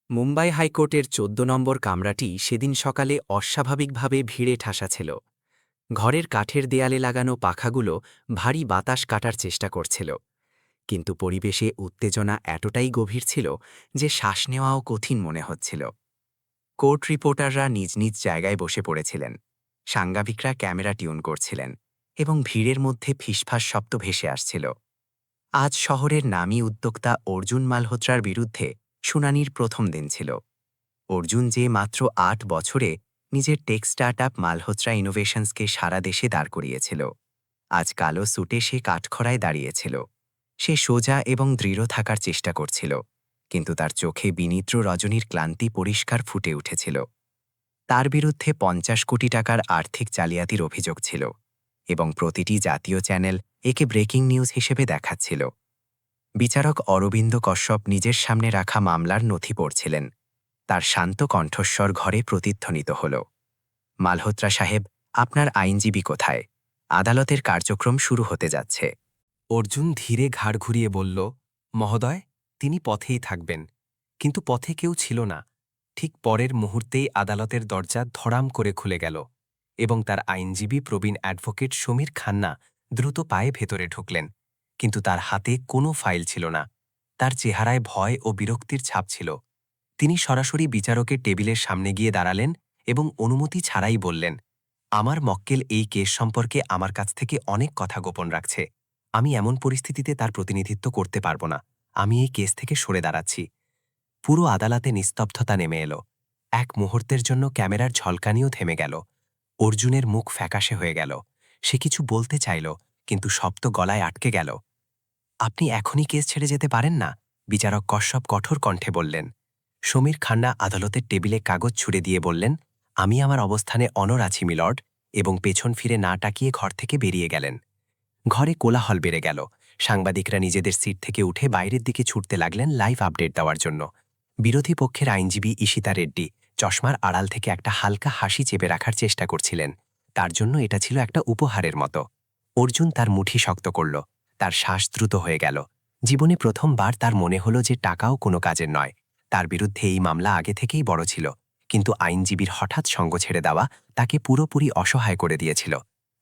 মুম্বাই হাইকোর্টের ১৪ নম্বর কামরাটি সেদিন সকালে অস্বাভাবিকভাবে ভিড়ে ঠাসা ছিল। ঘরের কাঠের দেয়ালে লাগানো পাখাগুলো ভারী বাতাস কাটার চেষ্টা করছিল, কিন্তু পরিবেশে উত্তেজনা এতটাই গভীর ছিল যে শ্বাস নেওয়াও কঠিন মনে হচ্ছিল। কোর্ট রিপোর্টাররা নিজ নিজ জায়গায় বসে পড়েছিলেন, সাংবাদিকরা ক্যামেরা টিউন করছিলেন, এবং ভিড়ের মধ্যে ফিসফাস শব্দ ভেসে আসছিল। আজ শহরের নামী উদ্যোক্তা অর্জুন মালহোত্রার বিরুদ্ধে শুনানির প্রথম দিন ছিল। অর্জুন যে মাত্র ৮ বছরে নিজের টেক স্টার্টআপ মালহোত্রা ইনোভেশনসকে সারা দেশে দাঁড় করিয়েছিল, আজ কালো স্যুটে সে কাঠখড়ায় দাঁড়িয়েছিল। সে সোজা এবং দৃঢ় থাকার চেষ্টা করছিল, কিন্তু তার চোখে বিনিদ্র রজনীর ক্লান্তি পরিষ্কার ফুটে উঠেছিল। তার বিরুদ্ধে ৫০ কোটি টাকার আর্থিক জালিয়াতির অভিযোগ ছিল, এবং প্রতিটি জাতীয় চ্যানেল একে ব্রেকিং নিউজ হিসেবে দেখাচ্ছিল। বিচারক অরবিন্দ কশ্যপ নিজের সামনে রাখা মামলার নথি পড়ছিলেন। তার শান্ত কণ্ঠস্বর ঘরে প্রতিধ্বনিত হল। মালহোত্রা সাহেব, আপনার আইনজীবী কোথায়? আদালতের কার্যক্রম শুরু হতে যাচ্ছে। অর্জুন ধীরে ঘাড় ঘুরিয়ে বলল, মহোদয়, তিনি পথেই থাকবেন। কিন্তু পথে কেউ ছিল না। ঠিক পরের মুহূর্তেই আদালতের দরজা ধড়াম করে খুলে গেল, এবং তার আইনজীবী প্রবীণ অ্যাডভোকেট সমীর খান্না দ্রুত পায়ে ভেতরে ঢুকলেন। কিন্তু তার হাতে কোনো ফাইল ছিল না। তার চেহারায় ভয় ও বিরক্তির ছাপ ছিল। তিনি সরাসরি বিচারকের টেবিলের সামনে গিয়ে দাঁড়ালেন এবং অনুমতি ছাড়াই বললেন, আমার মক্কেল এই কেস সম্পর্কে আমার কাছ থেকে অনেক কথা গোপন রাখছে। আমি এমন পরিস্থিতিতে তার প্রতিনিধিত্ব করতে পারব না। আমি এই কেস থেকে সরে দাঁড়াচ্ছি। পুরো আদালতে নিস্তব্ধতা নেমে এলো। এক মুহূর্তের জন্য ক্যামেরার ঝলকানিও থেমে গেল। অর্জুনের মুখ ফ্যাকাশে হয়ে গেল। সে কিছু বলতে চাইল, কিন্তু শব্দ গলায় আটকে গেল। আপনি এখনই কেস ছেড়ে যেতে পারেন না, বিচারক কশ্যপ কঠোর কণ্ঠে বললেন। সমীর খান্না আদালতের টেবিলে কাগজ ছুড়ে দিয়ে বললেন, আমি আমার অবস্থানে অনড় আছি মিলর্ড, এবং পেছন ফিরে না তাকিয়ে ঘর থেকে বেরিয়ে গেলেন। ঘরে কোলাহল বেড়ে গেল। সাংবাদিকরা নিজেদের সিট থেকে উঠে বাইরের দিকে ছুটতে লাগলেন লাইভ আপডেট দেওয়ার জন্য। বিরোধী পক্ষের আইনজীবী ঈশিতা রেড্ডি চশমার আড়াল থেকে একটা হালকা হাসি চেপে রাখার চেষ্টা করছিলেন। তার জন্য এটা ছিল একটা উপহারের মতো। অর্জুন তার মুঠি শক্ত করল। তার শ্বাস দ্রুত হয়ে গেল। জীবনে প্রথমবার তার মনে হলো যে টাকাও কোনো কাজের নয়। তার বিরুদ্ধে এই মামলা আগে থেকেই বড় ছিল, কিন্তু আইনজীবীর হঠাৎ সঙ্গ ছেড়ে দেওয়া তাকে পুরোপুরি অসহায় করে দিয়েছিল।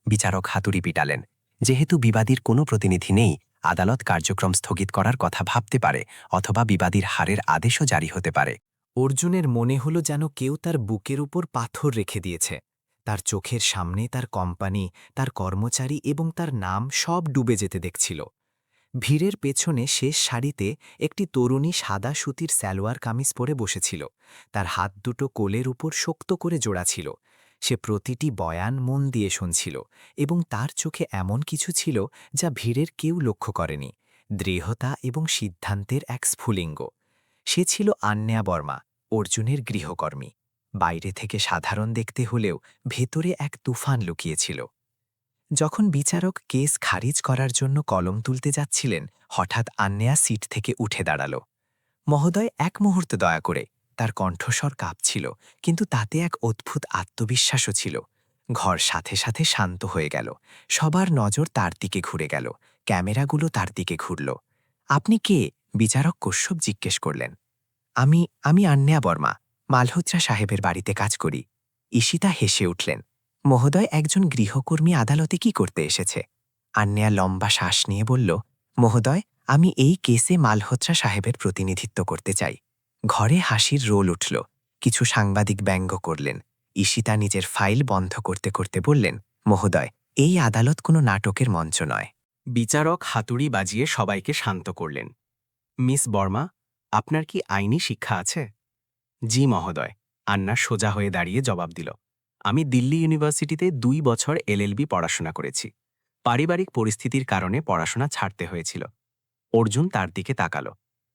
বিচারক হাতুড়ি পিটালেন। যেহেতু বিবাদীর কোনো প্রতিনিধি নেই, আদালত কার্যক্রম স্থগিত করার কথা ভাবতে পারে, অথবা বিবাদীর হারের আদেশও জারি হতে পারে। অর্জুনের মনে হলো যেন কেউ তার বুকের উপর পাথর রেখে দিয়েছে। তার চোখের সামনে তার কোম্পানি, তার কর্মচারী এবং তার নাম সব ডুবে যেতে দেখছিল। ভিড়ের পেছনে শেষ সারিতে একটি তরুণী সাদা সুতির সালোয়ার কামিজ পরে বসেছিল। তার হাত দুটো কোলের উপর শক্ত করে জোড়া ছিল। সে প্রতিটি বয়ান মন দিয়ে শুনছিল, এবং তার চোখে এমন কিছু ছিল যা ভিড়ের কেউ লক্ষ্য করেনি, দৃঢ়তা এবং সিদ্ধান্তের এক স্ফুলিঙ্গ। সে ছিল আন্যা বর্মা, অর্জুনের গৃহকর্মী। বাইরে থেকে সাধারণ দেখতে হলেও ভেতরে এক তুফান লুকিয়েছিল। যখন বিচারক কেস খারিজ করার জন্য কলম তুলতে যাচ্ছিলেন, হঠাৎ আন্যা সিট থেকে উঠে দাঁড়াল। মহোদয়, এক মুহূর্ত দয়া করে। তার কণ্ঠস্বর কাঁপছিল, কিন্তু তাতে এক অদ্ভুত আত্মবিশ্বাসও ছিল। ঘর সাথে সাথে শান্ত হয়ে গেল। সবার নজর তার দিকে ঘুরে গেল। ক্যামেরাগুলো তার দিকে ঘুরল। আপনি কে? বিচারক কশ্যপ জিজ্ঞেস করলেন। আমি আমি আন্যা বর্মা, মালহোত্রা সাহেবের বাড়িতে কাজ করি। ঈশিতা হেসে উঠলেন। মহোদয়, একজন গৃহকর্মী আদালতে কি করতে এসেছে? আন্যা লম্বা শ্বাস নিয়ে বলল, মহোদয়, আমি এই কেসে মালহোত্রা সাহেবের প্রতিনিধিত্ব করতে চাই। ঘরে হাসির রোল উঠল। কিছু সাংবাদিক ব্যঙ্গ করলেন। ঈশিতা নিজের ফাইল বন্ধ করতে করতে বললেন, মহোদয়, এই আদালত কোনো নাটকের মঞ্চ নয়। বিচারক হাতুড়ি বাজিয়ে সবাইকে শান্ত করলেন। মিস বর্মা, আপনার কি আইনি শিক্ষা আছে? জি মহোদয়, আন্না সোজা হয়ে দাঁড়িয়ে জবাব দিল। আমি দিল্লি ইউনিভার্সিটিতে ২ বছর এলএলবি পড়াশোনা করেছি। পারিবারিক পরিস্থিতির কারণে পড়াশোনা ছাড়তে হয়েছিল। অর্জুন তার দিকে তাকাল।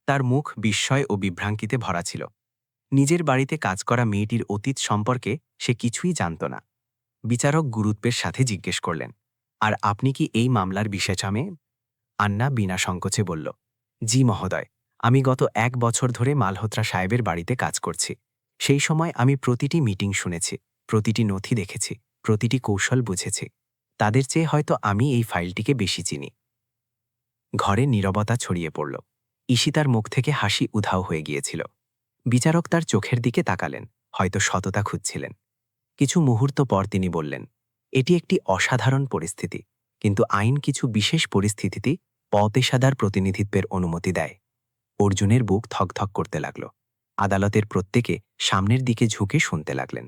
তার মুখ বিস্ময় ও বিভ্রান্তিতে ভরা ছিল। নিজের বাড়িতে কাজ করা মেয়েটির অতীত সম্পর্কে সে কিছুই জানত না। বিচারক গুরুত্বের সাথে জিজ্ঞেস করলেন, আর আপনি কি এই মামলার বিশেষামে? আন্না বিনা সংকোচে বলল, জি মহোদয়, আমি গত ১ বছর ধরে মালহোত্রা সাহেবের বাড়িতে কাজ করছি। সেই সময় আমি প্রতিটি মিটিং শুনেছি, প্রতিটি নথি দেখেছি, প্রতিটি কৌশল বুঝেছি। তাদের চেয়ে হয়তো আমি এই ফাইলটিকে বেশি চিনি। ঘরে নীরবতা ছড়িয়ে পড়ল। ঈশিতার মুখ থেকে হাসি উধাও হয়ে গিয়েছিল। বিচারক তার চোখের দিকে তাকালেন, হয়তো সততা খুঁজছিলেন। কিছু মুহূর্ত পর তিনি বললেন, এটি একটি অসাধারণ পরিস্থিতি, কিন্তু আইন কিছু বিশেষ পরিস্থিতিতে অপেশাদার প্রতিনিধিত্বের অনুমতি দেয়। অর্জুনের বুক থকথক করতে লাগল। আদালতের প্রত্যেকে সামনের দিকে ঝুঁকে শুনতে লাগলেন।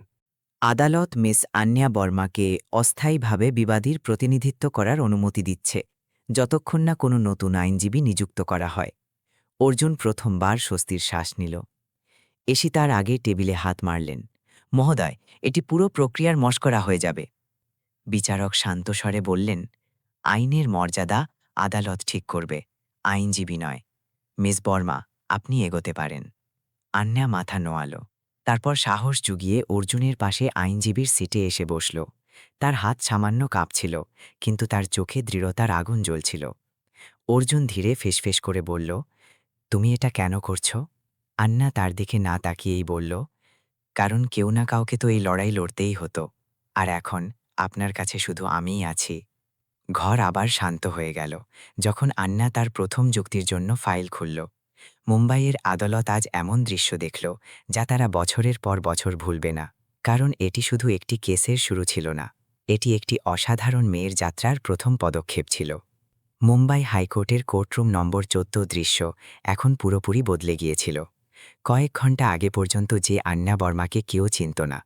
আদালত মিস আন্যা বর্মাকে অস্থায়ীভাবে বিবাদীর প্রতিনিধিত্ব করার অনুমতি দিচ্ছে, যতক্ষণ না কোনো নতুন আইনজীবী নিযুক্ত করা হয়। অর্জুন প্রথমবার স্বস্তির শ্বাস নিল। এসি তার আগে টেবিলে হাত মারলেন। মহোদয়, এটি পুরো প্রক্রিয়ার মশকরা হয়ে যাবে। বিচারক শান্ত স্বরে বললেন, আইনের মর্যাদা আদালত ঠিক করবে, আইনজীবী নয়। মিস বর্মা, আপনি এগোতে পারেন। আন্যা মাথা নোয়াল। তারপর সাহস জুগিয়ে অর্জুনের পাশে আইনজীবীর সিটে এসে বসল। তার হাত সামান্য কাঁপছিল, কিন্তু তার চোখে দৃঢ়তার আগুন জ্বলছিল। অর্জুন ধীরে ফিসফিস করে বলল, তুমি এটা কেন করছো? আন্যা তার দিকে না তাকিয়েই বলল, কারণ কেউ না কাউকে তো এই লড়াই লড়তেই হতো, আর এখন আপনার কাছে শুধু আমিই আছি। ঘর আবার শান্ত হয়ে গেল যখন আন্যা তার প্রথম যুক্তির জন্য ফাইল খুলল। মুম্বাইয়ের আদালত আজ এমন দৃশ্য দেখল যা তারা বছরের পর বছর ভুলবে না। কারণ এটি শুধু একটি কেসের শুরু ছিল না, এটি একটি অসাধারণ মেয়ের যাত্রার প্রথম পদক্ষেপ ছিল। মুম্বাই হাইকোর্টের কোর্টরুম নম্বর 14 দৃশ্য এখন পুরোপুরি বদলে গিয়েছিল। কয়েক ঘন্টা আগে পর্যন্ত যে আন্যা বর্মাকে কেউ চিনত না,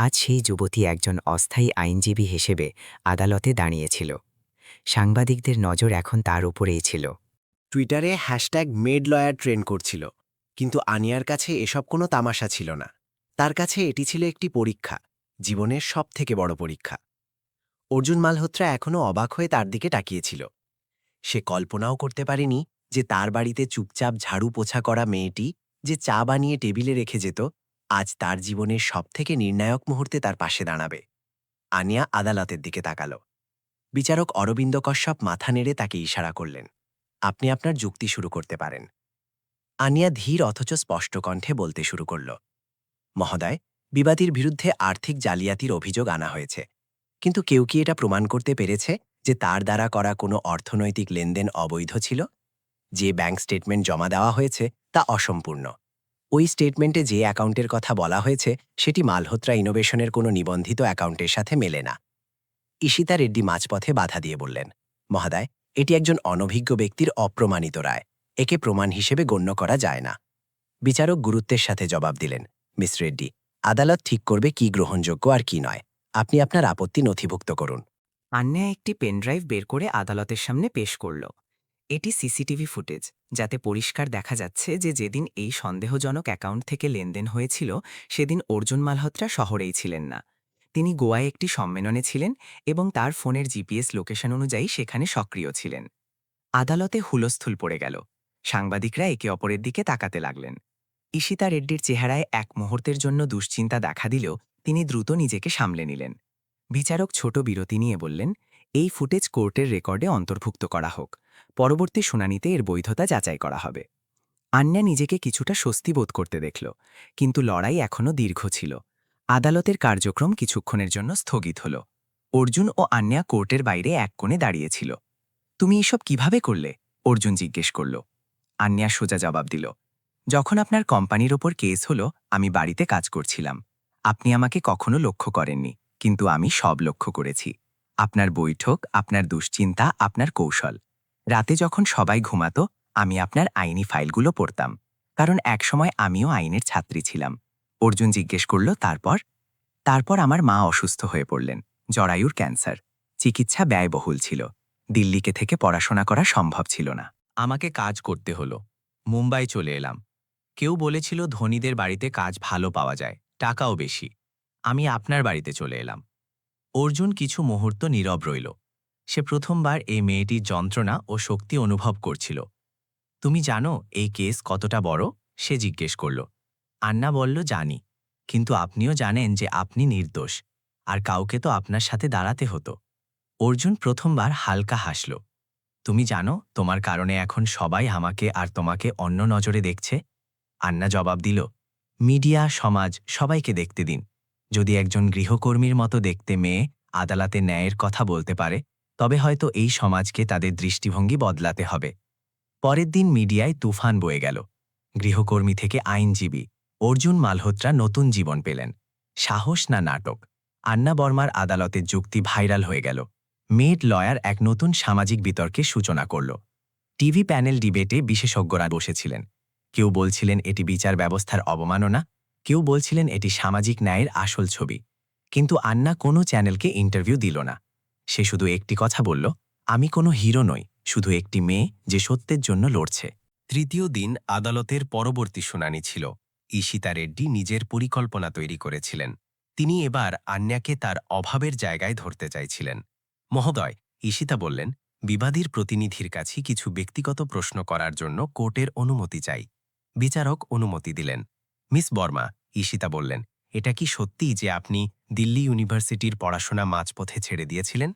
আজ সেই যুবতী একজন অস্থায়ী আইনজীবী হিসেবে আদালতে দাঁড়িয়েছিল। সাংবাদিকদের নজর এখন তার উপরেই ছিল। টুইটারে মেড লয়ার ট্রেন্ড করছিল, কিন্তু আনিয়ার কাছে এসব কোনো তামাশা ছিল না। তার কাছে এটি ছিল একটি পরীক্ষা, জীবনের সবথেকে বড় পরীক্ষা। অর্জুন মালহোত্রা এখনও অবাক হয়ে তার দিকে তাকিয়েছিল। সে কল্পনাও করতে পারেনি যে তার বাড়িতে চুপচাপ ঝাড়ু পোছা করা মেয়েটি, যে চা বানিয়ে টেবিলে রেখে যেত, আজ তার জীবনের সবথেকে নির্ণায়ক মুহূর্তে তার পাশে দাঁড়াবে। আনিয়া আদালতের দিকে তাকাল। বিচারক অরবিন্দ কশ্যপ মাথা নেড়ে তাকে ইশারা করলেন, আপনি আপনার যুক্তি শুরু করতে পারেন। আনিয়া ধীর অথচ স্পষ্ট কণ্ঠে বলতে শুরু করল, মহোদয়, বিবাদীর বিরুদ্ধে আর্থিক জালিয়াতির অভিযোগ আনা হয়েছে, কিন্তু কেউ কি এটা প্রমাণ করতে পেরেছে যে তার দ্বারা করা কোনো অর্থনৈতিক লেনদেন অবৈধ ছিল? যে ব্যাংক স্টেটমেন্ট জমা দেওয়া হয়েছে তা অসম্পূর্ণ। ওই স্টেটমেন্টে যে অ্যাকাউন্টের কথা বলা হয়েছে সেটি মালহোত্রা ইনোভেশনের কোনো নিবন্ধিত অ্যাকাউন্টের সাথে মেলে না। ঈশিতা রেড্ডি মাঝপথে বাধা দিয়ে বললেন, মহোদয়, এটি একজন অনভিজ্ঞ ব্যক্তির অপ্রমাণিত রায়, একে প্রমাণ হিসেবে গণ্য করা যায় না। বিচারক গুরুত্বের সাথে জবাব দিলেন, মিস রেড্ডি, আদালত ঠিক করবে কি গ্রহণযোগ্য আর কি নয়। আপনি আপনার আপত্তি নথিভুক্ত করুন। আন্যা একটি পেনড্রাইভ বের করে আদালতের সামনে পেশ করল। এটি সিসিটিভি ফুটেজ, যাতে পরিষ্কার দেখা যাচ্ছে যে যেদিন এই সন্দেহজনক অ্যাকাউন্ট থেকে লেনদেন হয়েছিল সেদিন অর্জুন মালহোত্রা শহরেই ছিলেন না। তিনি গোয়ায় একটি সম্মেলনে ছিলেন এবং তার ফোনের জিপিএস লোকেশন অনুযায়ী সেখানে সক্রিয় ছিলেন। আদালতে হুলস্থুল পড়ে গেল। সাংবাদিকরা একে অপরের দিকে তাকাতে লাগলেন। ঈশিতা রেড্ডির চেহারায় এক মুহূর্তের জন্য দুশ্চিন্তা দেখা দিলেও তিনি দ্রুত নিজেকে সামলে নিলেন। বিচারক ছোট বিরতি নিয়ে বললেন, এই ফুটেজ কোর্টের রেকর্ডে অন্তর্ভুক্ত করা হোক, পরবর্তী শুনানিতে এর বৈধতা যাচাই করা হবে। আন্যা নিজেকে কিছুটা স্বস্তি বোধ করতে দেখল, কিন্তু লড়াই এখনও দীর্ঘ ছিল। আদালতের কার্যক্রম কিছুক্ষণের জন্য স্থগিত হল। অর্জুন ও আন্যা কোর্টের বাইরে এক কোণে দাঁড়িয়েছিল। তুমি এসব কিভাবে করলে? অর্জুন জিজ্ঞেস করল। আন্যা সোজা জবাব দিল, যখন আপনার কোম্পানির ওপর কেস হলো আমি বাড়িতে কাজ করছিলাম। আপনি আমাকে কখনো লক্ষ্য করেননি, কিন্তু আমি সব লক্ষ্য করেছি। আপনার বৈঠক, আপনার দুশ্চিন্তা, আপনার কৌশল। রাতে যখন সবাই ঘুমাতো আমি আপনার আইনি ফাইলগুলো পড়তাম, কারণ একসময় আমিও আইনের ছাত্রী ছিলাম। অর্জুন জিজ্ঞেস করল, তারপর আমার মা অসুস্থ হয়ে পড়লেন, জরায়ুর ক্যান্সার। চিকিৎসা ব্যয়বহুল ছিল, দিল্লিকে থেকে পড়াশোনা করা সম্ভব ছিল না। আমাকে কাজ করতে হলো, মুম্বাই চলে এলাম। কেউ বলেছিল ধনীদের বাড়িতে কাজ ভালো পাওয়া যায়, টাকাও বেশি। আমি আপনার বাড়িতে চলে এলাম। অর্জুন কিছু মুহূর্ত নীরব রইল। সে প্রথমবার এই মেয়েটির যন্ত্রণা ও শক্তি অনুভব করছিল। তুমি জানো এই কেস কতটা বড়? সে জিজ্ঞেস করল। আন্না বলল, জানি, কিন্তু আপনিও জানেন যে আপনি নির্দোষ, আর কাউকে তো আপনার সাথে দাঁড়াতে হতো। অর্জুন প্রথমবার হালকা হাসল। তুমি জানো তোমার কারণে এখন সবাই আমাকে আর তোমাকে অন্য নজরে দেখছে। আন্না জবাব দিল, মিডিয়া, সমাজ, সবাইকে দেখতে দিন। যদি একজন গৃহকর্মীর মতো দেখতে মেয়ে আদালতে ন্যায়ের কথা বলতে পারে, তবে হয়তো এই সমাজকে তাদের দৃষ্টিভঙ্গি বদলাতে হবে। পরের দিন মিডিয়ায় তুফান বয়ে গেল। গৃহকর্মী থেকে আইনজীবী, অর্জুন মালহোত্রা নতুন জীবন পেলেন। সাহস না নাটক? আন্না বর্মার আদালতের যুক্তি ভাইরাল হয়ে গেল। মেড লয়ার এক নতুন সামাজিক বিতর্কের সূচনা করল। টিভি প্যানেল ডিবেটে বিশেষজ্ঞরা বসেছিলেন। কেউ বলছিলেন এটি বিচার ব্যবস্থার অবমাননা, কেউ বলছিলেন এটি সামাজিক ন্যায়ের আসল ছবি। কিন্তু আন্না কোনো চ্যানেলকে ইন্টারভিউ দিল না। সে শুধু একটি কথা বলল, আমি কোনো হিরো নই, শুধু একটি মেয়ে যে সত্যের জন্য লড়ছে। তৃতীয় দিন আদালতের পরবর্তী শুনানি ছিল। ঈশিতা রেড্ডি নিজের পরিকল্পনা তৈরি করেছিলেন। তিনি এবার আন্যাকে তার অভাবের জায়গায় ধরতে চাইছিলেন। মহোদয়, ঈশিতা বললেন, বিবাদীর প্রতিনিধির কাছে কিছু ব্যক্তিগত প্রশ্ন করার জন্য কোর্টের অনুমতি চাই। বিচারক অনুমতি দিলেন। মিস বর্মা, ঈশিতা বললেন, এটা কি সত্যি যে আপনি দিল্লি ইউনিভার্সিটির পড়াশোনা মাঝপথে ছেড়ে দিয়েছিলেন?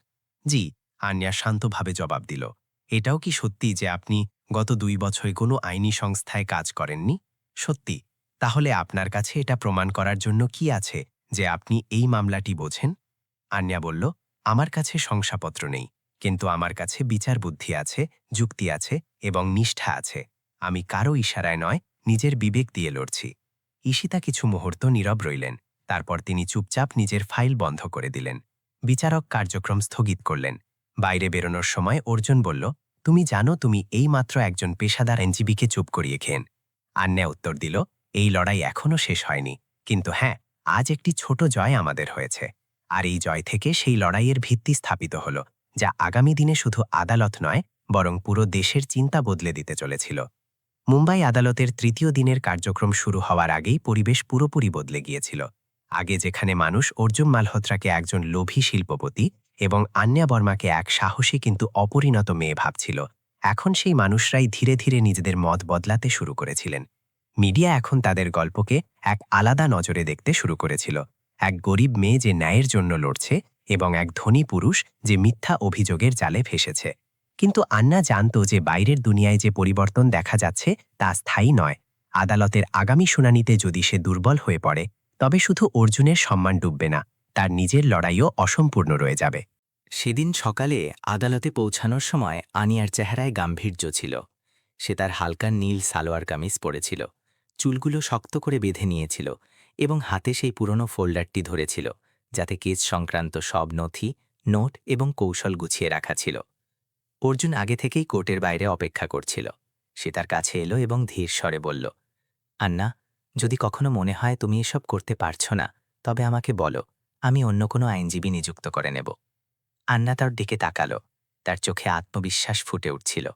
জি, আন্যা শান্তভাবে জবাব দিল। এটাও কি সত্যি যে আপনি গত 2 বছরে কোনো আইনি সংস্থায় কাজ করেননি? সত্যি। তাহলে আপনার কাছে এটা প্রমাণ করার জন্য কি আছে যে আপনি এই মামলাটি বোঝেন? আন্যা বলল, আমার কাছে শংসাপত্র নেই, কিন্তু আমার কাছে বিচার বুদ্ধি আছে, যুক্তি আছে এবং নিষ্ঠা আছে। আমি কারো ইশারায় নয়, নিজের বিবেক দিয়ে লড়ছি। ঈশিতা কিছু মুহূর্ত নীরব রইলেন। তারপর তিনি চুপচাপ নিজের ফাইল বন্ধ করে দিলেন। বিচারক কার্যক্রম স্থগিত করলেন। বাইরে বেরোনোর সময় অর্জুন বলল, তুমি জানো তুমি এইমাত্র একজন পেশাদার আইনজীবীকে চুপ করিয়ে খেন। আন্যা উত্তর দিল, এই লড়াই এখনও শেষ হয়নি, কিন্তু হ্যাঁ, আজ একটি ছোট জয় আমাদের হয়েছে। আর এই জয় থেকে সেই লড়াইয়ের ভিত্তি স্থাপিত হল, যা আগামী দিনে শুধু আদালত নয়, বরং পুরো দেশের চিন্তা বদলে দিতে চলেছিল। মুম্বাই আদালতের তৃতীয় দিনের কার্যক্রম শুরু হওয়ার আগেই পরিবেশ পুরোপুরি বদলে গিয়েছিল। আগে যেখানে মানুষ অর্জুন মালহোত্রাকে একজন লোভী শিল্পপতি এবং আন্যা বর্মাকে এক সাহসী কিন্তু অপরিণত মেয়ে ভাবছিল, এখন সেই মানুষরাই ধীরে ধীরে নিজেদের মত বদলাতে শুরু করেছিলেন। মিডিয়া এখন তাদের গল্পকে এক আলাদা নজরে দেখতে শুরু করেছিল। এক গরিব মেয়ে যে ন্যায়ের জন্য লড়ছে এবং এক ধনী পুরুষ যে মিথ্যা অভিযোগের জালে ফেসেছে। কিন্তু আন্না জানত যে বাইরের দুনিয়ায় যে পরিবর্তন দেখা যাচ্ছে তা স্থায়ী নয়। আদালতের আগামী শুনানিতে যদি সে দুর্বল হয়ে পড়ে, তবে শুধু অর্জুনের সম্মান ডুববে না, তার নিজের লড়াইও অসম্পূর্ণ রয়ে যাবে। সেদিন সকালে আদালতে পৌঁছানোর সময় আনিয়ার চেহারায় গাম্ভীর্য ছিল। সে তার হালকা নীল সালোয়ার কামিজ পরেছিল, চুলগুলো শক্ত করে বেঁধে নিয়েছিল এবং হাতে সেই পুরনো ফোল্ডারটি ধরেছিল, যাতে কেস সংক্রান্ত সব নথি, নোট এবং কৌশল গুছিয়ে রাখা ছিল। অর্জুন আগে থেকেই কোর্টের বাইরে অপেক্ষা করছিল। সে তার কাছে এলো এবং ধীর স্বরে বলল, আন্না, যদি কখনো মনে হয় তুমি এসব করতে পারছো না, তবে আমাকে বলো, আমি অন্য কোনো আইনজীবী নিযুক্ত করে নেব। আন্না তার দিকে তাকালো। তার চোখে আত্মবিশ্বাস ফুটে উঠছিল।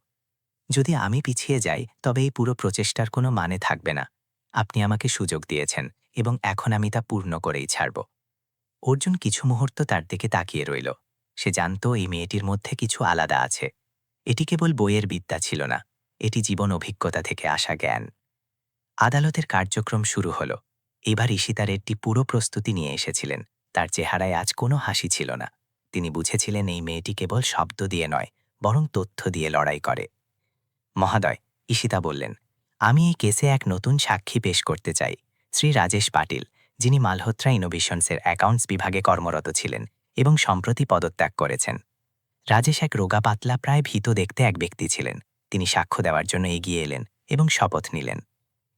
যদি আমি পিছিয়ে যাই, তবে এই পুরো প্রচেষ্টার কোনো মানে থাকবে না। আপনি আমাকে সুযোগ দিয়েছেন এবং এখন আমি তা পূর্ণ করেই ছাড়ব। অর্জুন কিছু মুহূর্ত তার দিকে তাকিয়ে রইল। সে জানত এই মেয়েটির মধ্যে কিছু আলাদা আছে। এটি কেবল বইয়ের বিদ্যা ছিল না, এটি জীবন অভিজ্ঞতা থেকে আসা জ্ঞান। আদালতের কার্যক্রম শুরু হল। এবার ঈশিতা রেড্ডি পুরো প্রস্তুতি নিয়ে এসেছিলেন। তার চেহারায় আজ কোনো হাসি ছিল না। তিনি বুঝেছিলেন এই মেয়েটি কেবল শব্দ দিয়ে নয়, বরং তথ্য দিয়ে লড়াই করে। মহোদয়, ঈশিতা বললেন, আমি এই কেসে এক নতুন সাক্ষী পেশ করতে চাই, শ্রী রাজেশ পাটিল, যিনি মালহোত্রা ইনোভেশনসের অ্যাকাউন্টস বিভাগে কর্মরত ছিলেন এবং সম্প্রতি পদত্যাগ করেছেন। রাজেশ এক রোগা পাতলা, প্রায় ভীত দেখতে এক ব্যক্তি ছিলেন। তিনি সাক্ষ্য দেওয়ার জন্য এগিয়ে এলেন এবং শপথ নিলেন।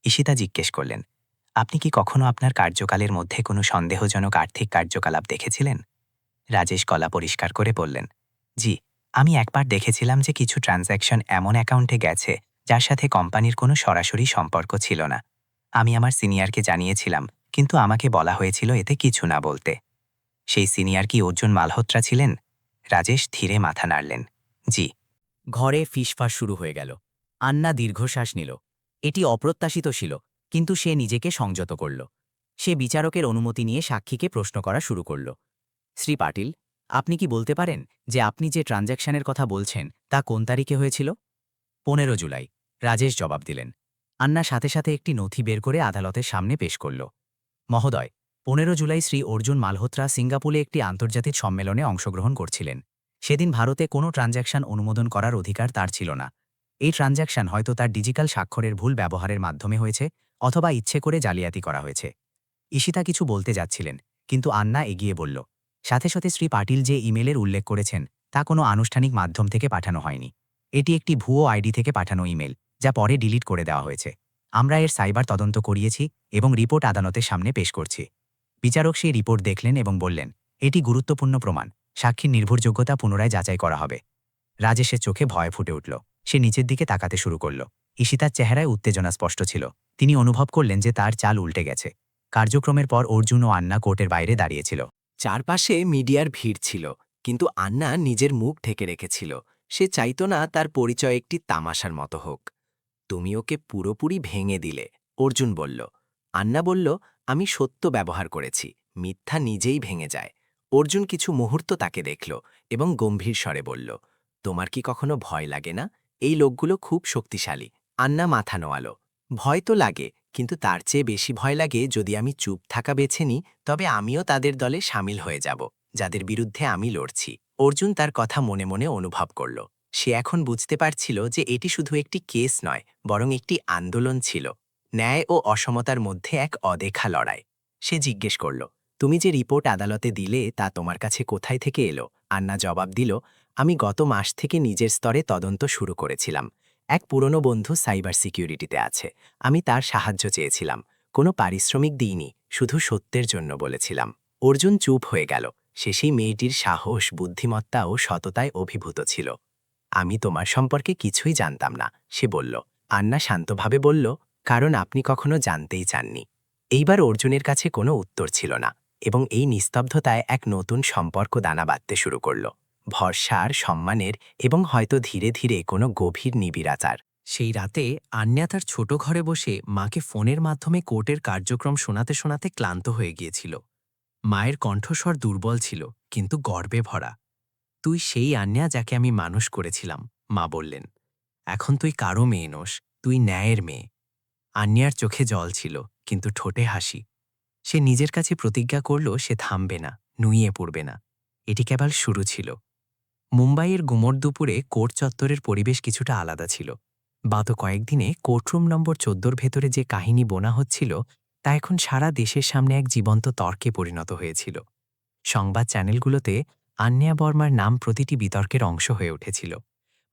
ঈশিতা জিজ্ঞেস করলেন, আপনি কি কখনো আপনার কার্যকালের মধ্যে কোনো সন্দেহজনক আর্থিক কার্যকলাপ দেখেছিলেন? রাজেশ গলা পরিষ্কার করে বললেন, জি, আমি একবার দেখেছিলাম যে কিছু ট্রানজ্যাকশন এমন অ্যাকাউন্টে গেছে যার সাথে কোম্পানির কোনো সরাসরি সম্পর্ক ছিল না। আমি আমার সিনিয়রকে জানিয়েছিলাম, কিন্তু আমাকে বলা হয়েছিল এতে কিছু না বলতে। সেই সিনিয়র কি অর্জুন মালহোত্রা ছিলেন? রাজেশ ধীরে মাথা নাড়লেন, জি। ঘরে ফিসফাস শুরু হয়ে গেল। আন্না দীর্ঘশ্বাস নিল। এটি অপ্রত্যাশিত ছিল, কিন্তু সে নিজেকে সংযত করল। সে বিচারকের অনুমতি নিয়ে সাক্ষীকে প্রশ্ন করা শুরু করল। শ্রী পাটিল, আপনি কি বলতে পারেন যে আপনি যে ট্রানজ্যাকশনের কথা বলছেন তা কোন তারিখে হয়েছিল? 15 জুলাই, রাজেশ জবাব দিলেন। আন্না সাথে সাথে একটি নথি বের করে আদালতের সামনে পেশ করল। মহোদয়, 15 জুলাই শ্রী অর্জুন মালহোত্রা সিঙ্গাপুরে একটি আন্তর্জাতিক সম্মেলনে অংশগ্রহণ করছিলেন। সেদিন ভারতে কোনো ট্রানজ্যাকশন অনুমোদন করার অধিকার তার ছিল না। এই ট্রানজ্যাকশন হয়তো তার ডিজিটাল স্বাক্ষরের ভুল ব্যবহারের মাধ্যমে হয়েছে, অথবা ইচ্ছে করে জালিয়াতি করা হয়েছে। ঈশিতা কিছু বলতে যাচ্ছিলেন, কিন্তু আন্না এগিয়ে বলল, সাথে সাথে শ্রী পাটিল যে ইমেলের উল্লেখ করেছেন তা কোনো আনুষ্ঠানিক মাধ্যম থেকে পাঠানো হয়নি। এটি একটি ভুয়ো আইডি থেকে পাঠানো ইমেল, যা পরে ডিলিট করে দেওয়া হয়েছে। আমরা এর সাইবার তদন্ত করিয়েছি এবং রিপোর্ট আদালতের সামনে পেশ করছি। বিচারক সেই রিপোর্ট দেখলেন এবং বললেন, এটি গুরুত্বপূর্ণ প্রমাণ, সাক্ষীর নির্ভরযোগ্যতা পুনরায় যাচাই করা হবে। রাজেশের চোখে ভয় ফুটে উঠল। সে নিচের দিকে তাকাতে শুরু করল। ঈশিতার চেহারায় উত্তেজনা স্পষ্ট ছিল। তিনি অনুভব করলেন যে তার চাল উল্টে গেছে। কার্যক্রমের পর অর্জুন ও আন্না কোর্টের বাইরে দাঁড়িয়েছিল। চারপাশে মিডিয়ার ভিড় ছিল, কিন্তু আন্না নিজের মুখ ঢেকে রেখেছিল। সে চাইত না তার পরিচয় একটি তামাশার মতো হোক। তুমি ওকে পুরোপুরি ভেঙে দিলে, অর্জুন বলল। আন্না বলল, আমি সত্য ব্যবহার করেছি, মিথ্যা নিজেই ভেঙে যায়। অর্জুন কিছু মুহূর্ত তাকে দেখল এবং গম্ভীর স্বরে বলল, তোমার কি কখনো ভয় লাগে না? এই লোকগুলো খুব শক্তিশালী। আন্না মাথা নোয়ালো। ভয় তো লাগে, কিন্তু তার চেয়ে বেশি ভয় লাগে যদি আমি চুপ থাকা বেছে নিই, তবে আমিও তাদের দলে সামিল হয়ে যাব, যাদের বিরুদ্ধে আমি লড়ছি। অর্জুন তার কথা মনে মনে অনুভব করল। সে এখন বুঝতে পারছিল যে এটি শুধু একটি কেস নয়, বরং একটি আন্দোলন ছিল, ন্যায় ও অসমতার মধ্যে এক অদেখা লড়াই। সে জিজ্ঞেস করল, তুমি যে রিপোর্ট আদালতে দিলে তা তোমার কাছে কোথায় থেকে এলো? আন্না জবাব দিল, আমি গত মাস থেকে নিজের স্তরে তদন্ত শুরু করেছিলাম। এক পুরনো বন্ধু সাইবার সিকিউরিটিতে আছে। আমি তার সাহায্য চেয়েছিলাম। কোনো পারিশ্রমিক দিইনি, শুধু সত্যের জন্য বলেছিলাম। অর্জুন চুপ হয়ে গেল। সে সেই মেয়েটির সাহস, বুদ্ধিমত্তা ও সততায় অভিভূত ছিল। আমি তোমার সম্পর্কে কিছুই জানতাম না, সে বলল। আন্না শান্তভাবে বলল, কারণ আপনি কখনো জানতেই চাননি। এইবার অর্জুনের কাছে কোনো উত্তর ছিল না, এবং এই নিস্তব্ধতায় এক নতুন সম্পর্ক দানা বাঁধতে শুরু করল। ভরসার, সম্মানের এবং হয়তো ধীরে ধীরে কোনো গভীর নিবিড়াচার। সেই রাতে আন্যা তার ছোট ঘরে বসে মাকে ফোনের মাধ্যমে কোর্টের কার্যক্রম শোনাতে শোনাতে ক্লান্ত হয়ে গিয়েছিল। মায়ের কণ্ঠস্বর দুর্বল ছিল, কিন্তু গর্বে ভরা। তুই সেই আন্যা যাকে আমি মানুষ করেছিলাম, মা বললেন। এখন তুই কারো মেয়ে নোস, তুই ন্যায়ের মেয়ে। আন্যার চোখে জল ছিল, কিন্তু ঠোঁটে হাসি। সে নিজের কাছে প্রতিজ্ঞা করল সে থামবে না, নুইয়ে পড়বে না। এটি কেবল শুরু ছিল। মুম্বাইয়ের গুমর দুপুরে কোর্ট চত্বরের পরিবেশ কিছুটা আলাদা ছিল। গত কয়েকদিনে কোর্টরুম নম্বর 14 ভেতরে যে কাহিনী বোনা হচ্ছিল তা এখন সারা দেশের সামনে এক জীবন্ত তর্কে পরিণত হয়েছিল। সংবাদ চ্যানেলগুলোতে আন্যা বর্মার নাম প্রতিটি বিতর্কের অংশ হয়ে উঠেছিল।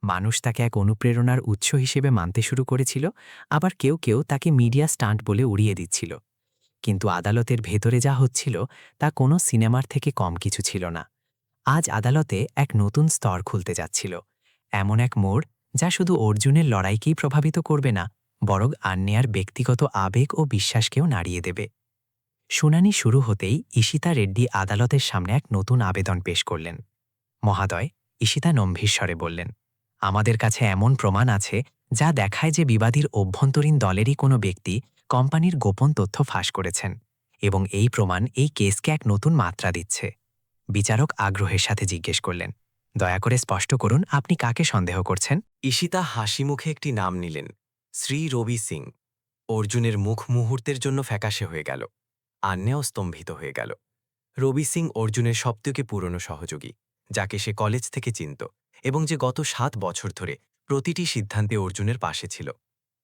মানুষ তাকে এক অনুপ্রেরণার উৎস হিসেবে মানতে শুরু করেছিল, আবার কেউ কেউ তাকে মিডিয়া স্টান্ট বলে উড়িয়ে দিচ্ছিল। কিন্তু আদালতের ভেতরে যা হচ্ছিল তা কোনো সিনেমার থেকে কম কিছু ছিল না। আজ আদালতে এক নতুন স্তর খুলতে যাচ্ছিল, এমন এক মোড় যা শুধু অর্জুনের লড়াইকেই প্রভাবিত করবে না, বরং আন্যার ব্যক্তিগত আবেগ ও বিশ্বাসকেও নাড়িয়ে দেবে। শুনানি শুরু হতেই ঈশিতা রেড্ডি আদালতের সামনে এক নতুন আবেদন পেশ করলেন। মহাদয়, ঈশিতা গম্ভীর স্বরে বললেন, আমাদের কাছে এমন প্রমাণ আছে যা দেখায় যে বিবাদীর অভ্যন্তরীণ দলেরই কোনো ব্যক্তি কোম্পানির গোপন তথ্য ফাঁস করেছেন, এবং এই প্রমাণ এই কেসকে এক নতুন মাত্রা দিচ্ছে। বিচারক আগ্রহের সাথে জিজ্ঞেস করলেন, দয়া করে স্পষ্ট করুন আপনি কাকে সন্দেহ করছেন? ঈশিতা হাসি মুখে একটি নাম নিলেন, শ্রী রবি সিং। অর্জুনের মুখ মুহূর্তের জন্য ফ্যাকাশে হয়ে গেল। আন্যাও স্তম্ভিত হয়ে গেল। রবি সিং অর্জুনের সবথেকে পুরনো সহযোগী, যাকে সে কলেজ থেকে চিনত এবং যে গত 7 বছর ধরে প্রতিটি সিদ্ধান্তে অর্জুনের পাশে ছিল।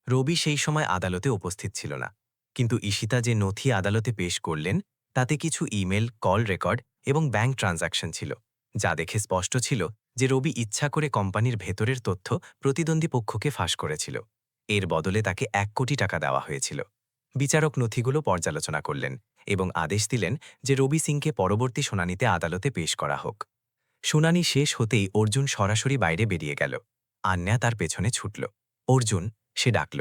রবি সেই সময় আদালতে উপস্থিত ছিল না, কিন্তু ঈশিতা যে নথি আদালতে পেশ করলেন তাতে কিছু ইমেল, কল রেকর্ড এবং ব্যাংক ট্রানজ্যাকশন ছিল, যা দেখে স্পষ্ট ছিল যে রবি ইচ্ছা করে কোম্পানির ভেতরের তথ্য প্রতিদ্বন্দ্বী পক্ষকে ফাঁস করেছিল। এর বদলে তাকে 1 কোটি টাকা দেওয়া হয়েছিল। বিচারক নথিগুলো পর্যালোচনা করলেন এবং আদেশ দিলেন যে রবি সিংকে পরবর্তী শুনানিতে আদালতে পেশ করা হোক। শুনানি শেষ হতেই অর্জুন সরাসরি বাইরে বেরিয়ে গেল। আন্যা তার পেছনে ছুটল। অর্জুন, সে ডাকল।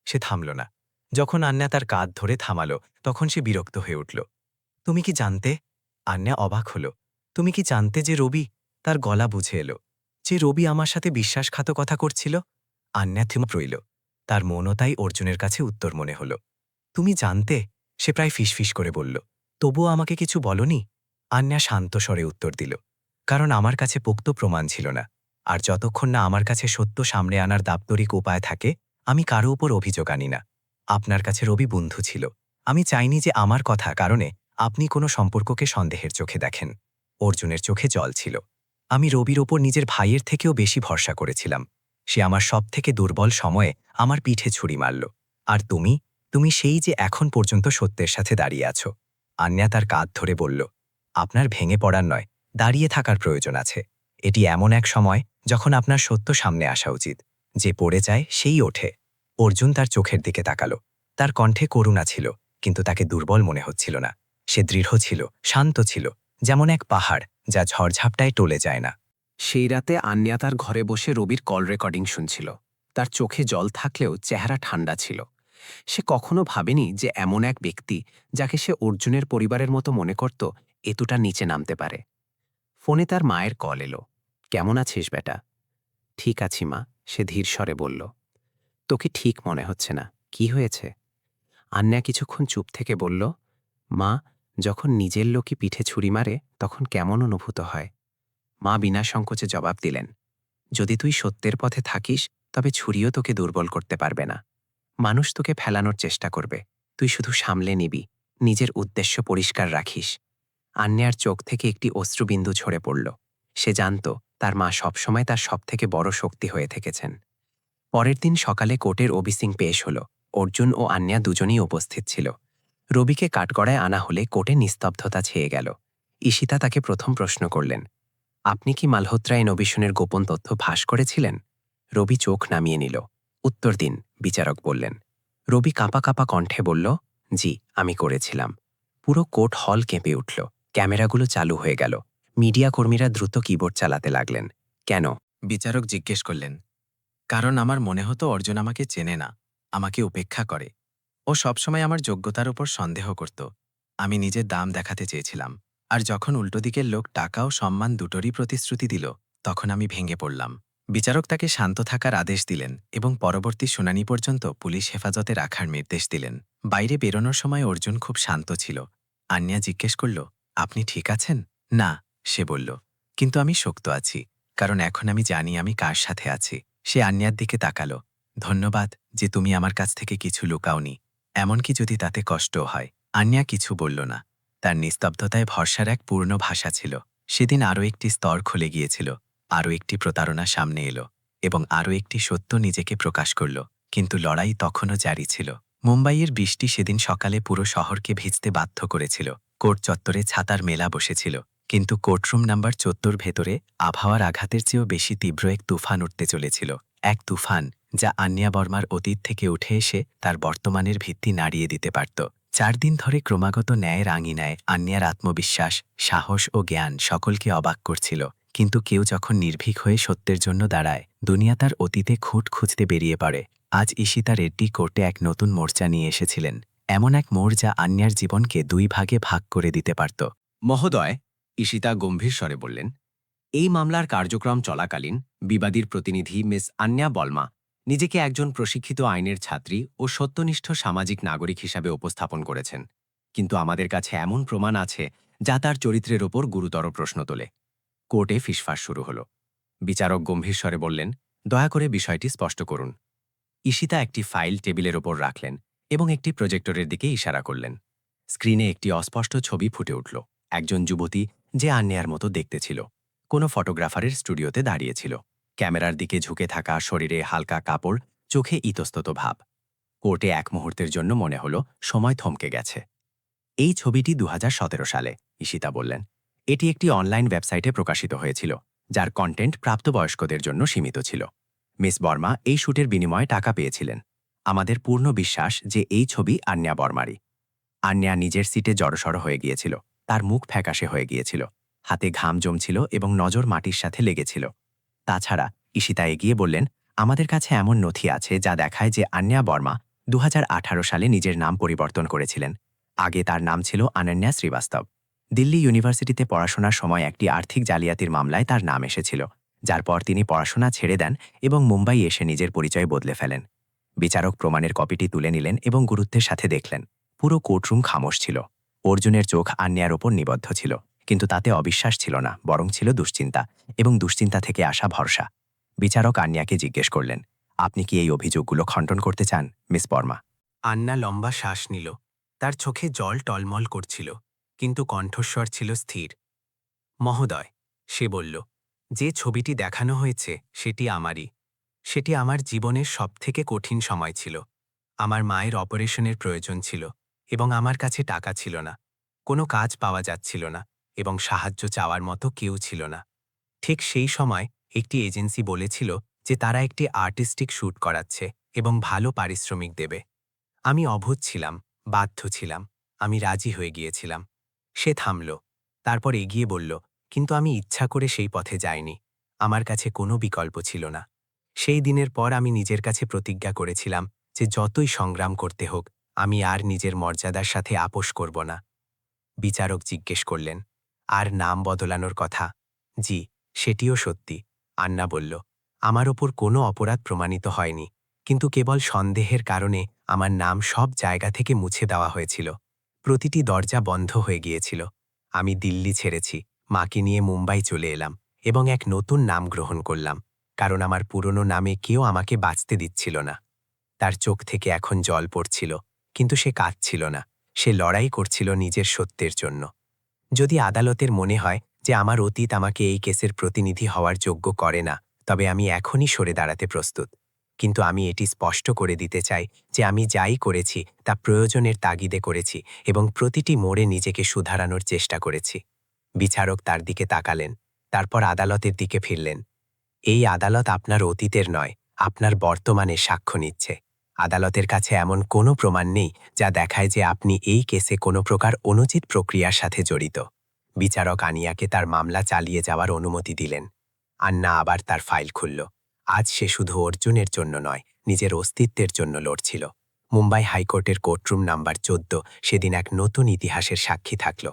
সে থামল না। যখন আন্যা তার কাঁধ ধরে থামালো তখন সে বিরক্ত হয়ে উঠল। তুমি কি জানতে? আন্যা অবাক হল। তুমি কি জানতে যে রবি? তার গলা বুঝে এলো। যে রবি আমার সাথে বিশ্বাসঘাতকতা করছিল? আন্যা থেমে রইল। তার মনতাই অর্জুনের কাছে উত্তর মনে হল। তুমি জানতে? সে প্রায় ফিসফিস করে বলল। তবুও আমাকে কিছু বলনি? আন্যা শান্ত স্বরে উত্তর দিল, কারণ আমার কাছে পোক্ত প্রমাণ ছিল না, আর যতক্ষণ না আমার কাছে সত্য সামনে আনার দাপ্তরিক উপায় থাকে আমি কারো উপর অভিযোগ আনি না। আপনার কাছে রবি বন্ধু ছিল। আমি চাইনি যে আমার কথা কারণে আপনি কোনো সম্পর্ককে সন্দেহের চোখে দেখেন। অর্জুনের চোখে জল ছিল। আমি রবির ওপর নিজের ভাইয়ের থেকেও বেশি ভরসা করেছিলাম। সে আমার সবথেকে দুর্বল সময়ে আমার পিঠে ছুরি মারল। আর তুমি সেই যে এখন পর্যন্ত সত্যের সাথে দাঁড়িয়ে আছো। আন্যা তার কাঁধ ধরে বলল, আপনার ভেঙে পড়ার নয়, দাঁড়িয়ে থাকার প্রয়োজন আছে। এটি এমন এক সময় যখন আপনার সত্য সামনে আসা উচিত। যে পড়ে যায় সেই ওঠে। অর্জুন তার চোখের দিকে তাকালো। তার কণ্ঠে করুণা ছিল, কিন্তু তাকে দুর্বল মনে হচ্ছিল না। সে দৃঢ় ছিল, শান্ত ছিল, যেমন এক পাহাড় যা ঝড়ঝাপটায় টলে যায় না। সেই রাতে আন্যা তার ঘরে বসে রবির কল রেকর্ডিং শুনছিল। তার চোখে জল থাকলেও চেহারা ঠান্ডা ছিল। সে কখনো ভাবেনি যে এমন এক ব্যক্তি, যাকে সে অর্জুনের পরিবারের মতো মনে করত, এতটা নিচে নামতে পারে। ফোনে তার মায়ের কল এলো। কেমন আছিস বেটা? ঠিক আছি মা, সে ধীর স্বরে বলল। তোকে ঠিক মনে হচ্ছে না, কি হয়েছে? আন্যা কিছুক্ষণ চুপ থেকে বলল, মা, যখন নিজের লোকই পিঠে ছুরি মারে তখন কেমন অনুভূত হয়? মা বিনা সংকোচে জবাব দিলেন, যদি তুই সত্যের পথে থাকিস তবে ছুরিও তোকে দুর্বল করতে পারবে না। মানুষ তোকে ফেলানোর চেষ্টা করবে, তুই শুধু সামলে নিবি, নিজের উদ্দেশ্য পরিষ্কার রাখিস। আন্যার চোখ থেকে একটি অশ্রুবিন্দু ঝরে পড়ল। সে জানত তার মা সবসময় তার সবথেকে বড় শক্তি হয়ে থেকেছেন। পরের দিন সকালে কোর্টের ওবিসিং পেশ হল। অর্জুন ও আন্যা দুজনেই উপস্থিত ছিল। রবিকে কাঠগড়ায় আনা হলে কোর্টে নিস্তব্ধতা ছেয়ে গেল। ঈশিতা তাকে প্রথম প্রশ্ন করলেন, আপনি কি মালহোত্রায় নবীশনের গোপন তথ্য ফাঁস করেছিলেন? রবি চোখ নামিয়ে নিল। উত্তর দিন, বিচারক বললেন। রবি কাঁপা কাঁপা কণ্ঠে বলল, জি, আমি করেছিলাম। পুরো কোর্ট হল কেঁপে উঠল। ক্যামেরাগুলো চালু হয়ে গেল। মিডিয়া কর্মীরা দ্রুত কিবোর্ড চালাতে লাগলেন। কেন? বিচারক জিজ্ঞেস করলেন। কারণ আমার মনে হতো অর্জুন আমাকে চেনে না, আমাকে উপেক্ষা করে। ও সবসময় আমার যোগ্যতার উপর সন্দেহ করত। আমি নিজের দাম দেখাতে চেয়েছিলাম, আর যখন উল্টো দিকের লোক টাকা ও সম্মান দুটোরই প্রতিশ্রুতি দিল, তখন আমি ভেঙে পড়লাম। বিচারক তাকে শান্ত থাকার আদেশ দিলেন এবং পরবর্তী শুনানি পর্যন্ত পুলিশ হেফাজতে রাখার নির্দেশ দিলেন। বাইরে বেরোনোর সময় অর্জুন খুব শান্ত ছিল। আন্যা জিজ্ঞেস করল, আপনি ঠিক আছেন? না, সে বলল, কিন্তু আমি শক্ত আছি, কারণ এখন আমি জানি আমি কার সাথে আছি। সে আন্যার দিকে তাকালো। ধন্যবাদ যে তুমি আমার কাছ থেকে কিছু লুকাওনি, এমনকি যদি তাতে কষ্টও হয়। আন্যা কিছু বলল না। তার নিস্তব্ধতায় ভরসার এক পূর্ণ ভাষা ছিল। সেদিন আরও একটি স্তর খুলে গিয়েছিল, আরও একটি প্রতারণা সামনে এলো, এবং আরও একটি সত্য নিজেকে প্রকাশ করল। কিন্তু লড়াই তখনও জারি ছিল। মুম্বাইয়ের বৃষ্টি সেদিন সকালে পুরো শহরকে ভিজতে বাধ্য করেছিল। কোর্ট চত্বরে ছাতার মেলা বসেছিল, কিন্তু কোর্টরুম নাম্বার 14 ভেতরে আবহাওয়ার আঘাতের চেয়েও বেশি তীব্র এক তুফান উঠতে চলেছিল। এক তুফান যা আন্যা বর্মার অতীত থেকে উঠে এসে তার বর্তমানের ভিত্তি নাড়িয়ে দিতে পারত। 4 দিন ধরে ক্রমাগত ন্যায়ের আঙিনায় আন্যার আত্মবিশ্বাস, সাহস ও জ্ঞান সকলকে অবাক করছিল। কিন্তু কেউ যখন নির্ভীক হয়ে সত্যের জন্য দাঁড়ায়, দুনিয়া তার অতীতে খুঁট খুঁজতে বেরিয়ে পড়ে। আজ ঈশিতা রেড্ডি কোর্টে এক নতুন মোর্চা নিয়ে এসেছিলেন, এমন এক মোড় যা আন্যার জীবনকে 2 ভাগে ভাগ করে দিতে পারত। মহোদয়, ঈশিতা গম্ভীর স্বরে বললেন, এই মামলার কার্যক্রম চলাকালীন বিবাদীর প্রতিনিধি মিস আন্যা বলমা নিজেকে একজন প্রশিক্ষিত আইনের ছাত্রী ও সত্যনিষ্ঠ সামাজিক নাগরিক হিসাবে উপস্থাপন করেছেন। কিন্তু আমাদের কাছে এমন প্রমাণ আছে যা তার চরিত্রের ওপর গুরুতর প্রশ্ন তোলে। কোর্টে ফিসফাস শুরু হল। বিচারক গম্ভীর স্বরে বললেন, দয়া করে বিষয়টি স্পষ্ট করুন। ঈশিতা একটি ফাইল টেবিলের ওপর রাখলেন এবং একটি প্রজেক্টরের দিকে ইশারা করলেন। স্ক্রিনে একটি অস্পষ্ট ছবি ফুটে উঠল। একজন যুবতী যে আন্যার মতো দেখতে ছিল, কোনো ফটোগ্রাফারের স্টুডিওতে দাঁড়িয়েছিল। ক্যামেরার দিকে ঝুঁকে থাকা শরীরে হালকা কাপড়, চোখে ইতস্তত ভাব। কোর্টে এক মুহূর্তের জন্য মনে হলো সময় থমকে গেছে। এই ছবিটি 2017 সালে, ঈশিতা বললেন। এটি একটি অনলাইন ওয়েবসাইটে প্রকাশিত হয়েছিল, যার কন্টেন্ট প্রাপ্তবয়স্কদের জন্য সীমিত ছিল। মিস বর্মা এই শুটের বিনিময়ে টাকা পেয়েছিলেন। আমাদের পূর্ণ বিশ্বাস যে এই ছবি আন্যা বর্মারই। আন্যা নিজের সিটে জড়সড় হয়ে গিয়েছিল। তার মুখ ফ্যাকাশে হয়ে গিয়েছিল, হাতে ঘাম জমছিল এবং নজর মাটির সাথে লেগেছিল। তাছাড়া ঈশিতা এগিয়ে বললেন, আমাদের কাছে এমন নথি আছে যা দেখায় যে আন্যা বর্মা 2018 সালে নিজের নাম পরিবর্তন করেছিলেন। আগে তার নাম ছিল অনন্যা শ্রীবাস্তব। দিল্লি ইউনিভার্সিটিতে পড়াশোনার সময় একটি আর্থিক জালিয়াতির মামলায় তার নাম এসেছিল, যার পর তিনি পড়াশোনা ছেড়ে দেন এবং মুম্বাই এসে নিজের পরিচয় বদলে ফেলেন। বিচারক প্রমাণের কপিটি তুলে নিলেন এবং গুরুত্বের সাথে দেখলেন। পুরো কোর্টরুম খামোশ ছিল। অর্জুনের চোখ আন্যার ওপর নিবদ্ধ ছিল, কিন্তু তাতে অবিশ্বাস ছিল না, বরং ছিল দুশ্চিন্তা, এবং দুশ্চিন্তা থেকে আসা ভরসা। বিচারক আন্যাকে জিজ্ঞেস করলেন, আপনি কি এই অভিযোগগুলো খণ্ডন করতে চান, মিস বর্মা? আন্যা লম্বা শ্বাস নিল। তার চোখে জল টলমল করছিল, কিন্তু কণ্ঠস্বর ছিল স্থির। মহোদয়, সে বলল, যে ছবিটি দেখানো হয়েছে সেটি আমারই। সেটি আমার জীবনের সবথেকে কঠিন সময় ছিল। আমার মায়ের অপারেশনের প্রয়োজন ছিল, এবং আমার কাছে টাকা ছিল না। কোনো কাজ পাওয়া যাচ্ছিল না, এবং সাহায্য চাওয়ার মতো কেউ ছিল না। ঠিক সেই সময় একটি এজেন্সি বলেছিল যে তারা একটি আর্টিস্টিক শ্যুট করাচ্ছে এবং ভালো পারিশ্রমিক দেবে। আমি অভূত ছিলাম, বাধ্য ছিলাম, আমি রাজি হয়ে গিয়েছিলাম। সে থামল, তারপর এগিয়ে বলল, কিন্তু আমি ইচ্ছা করে সেই পথে যাইনি। আমার কাছে কোনো বিকল্প ছিল না। সেই দিনের পর আমি নিজের কাছে প্রতিজ্ঞা করেছিলাম যে যতই সংগ্রাম করতে হোক, আমি আর নিজের মর্যাদার সাথে আপোস করব না। বিচারক জিজ্ঞেস করলেন, আর নাম বদলানোর কথা? জি, সেটিও সত্যি, আন্না বলল। আমার ওপর কোনো অপরাধ প্রমাণিত হয়নি, কিন্তু কেবল সন্দেহের কারণে আমার নাম সব জায়গা থেকে মুছে দেওয়া হয়েছিল। প্রতিটি দরজা বন্ধ হয়ে গিয়েছিল। আমি দিল্লি ছেড়েছি, মাকে নিয়ে মুম্বাই চলে এলাম এবং এক নতুন নাম গ্রহণ করলাম, কারণ আমার পুরনো নামে কেউ আমাকে বাঁচতে দিচ্ছিল না। তার চোখ থেকে এখন জল পড়ছিল, কিন্তু সে কাঁদছিল না। সে লড়াই করছিল নিজের সত্যের জন্য। যদি আদালতের মনে হয় যে আমার অতীত আমাকে এই কেসের প্রতিনিধি হওয়ার যোগ্য করে না, তবে আমি এখনই সরে দাঁড়াতে প্রস্তুত। কিন্তু আমি এটি স্পষ্ট করে দিতে চাই যে আমি যাই করেছি তা প্রয়োজনের তাগিদে করেছি এবং প্রতিটি মোড়ে নিজেকে সুধারানোর চেষ্টা করেছি। বিচারক তার দিকে তাকালেন, তারপর আদালতের দিকে ফিরলেন। এই আদালত আপনার অতীতের নয়, আপনার বর্তমানের সাক্ষ্য নিচ্ছে। আদালতের কাছে এমন কোনো প্রমাণ নেই যা দেখায় যে আপনি এই কেসে কোনো প্রকার অনুচিত প্রক্রিয়ার সাথে জড়িত। বিচারক আনিয়াকে তার মামলা চালিয়ে যাওয়ার অনুমতি দিলেন। আন্না আবার তার ফাইল খুলল। আজ সে শুধু অর্জুনের জন্য নয়, নিজের অস্তিত্বের জন্য লড়ছিল। মুম্বাই হাইকোর্টের কোর্টরুম নাম্বার 14 সেদিন এক নতুন ইতিহাসের সাক্ষী থাকল।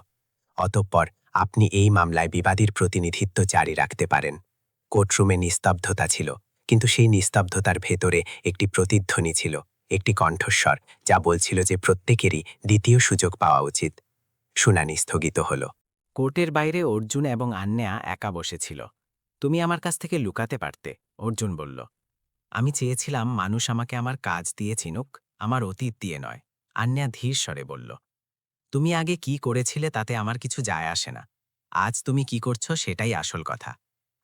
অতঃপর আপনি এই মামলায় বিবাদীর প্রতিনিধিত্ব জারি রাখতে পারেন। কোর্টরুমে নিস্তব্ধতা ছিল, কিন্তু সেই নিস্তব্ধতার ভেতরে একটি প্রতিধ্বনি ছিল, একটি কণ্ঠস্বর যা বলছিল যে প্রত্যেকেরই দ্বিতীয় সুযোগ পাওয়া উচিত। শুনানি স্থগিত হল। কোর্টের বাইরে অর্জুন এবং আন্যা একা বসেছিল। তুমি আমার কাছ থেকে লুকাতে পারতে, অর্জুন বলল। আমি চেয়েছিলাম মানুষ আমাকে আমার কাজ দিয়ে চিনুক, আমার অতীত দিয়ে নয়, আন্যা ধীর স্বরে বলল। তুমি আগে কি করেছিলে তাতে আমার কিছু যায় আসে না। আজ তুমি কি করছো সেটাই আসল কথা।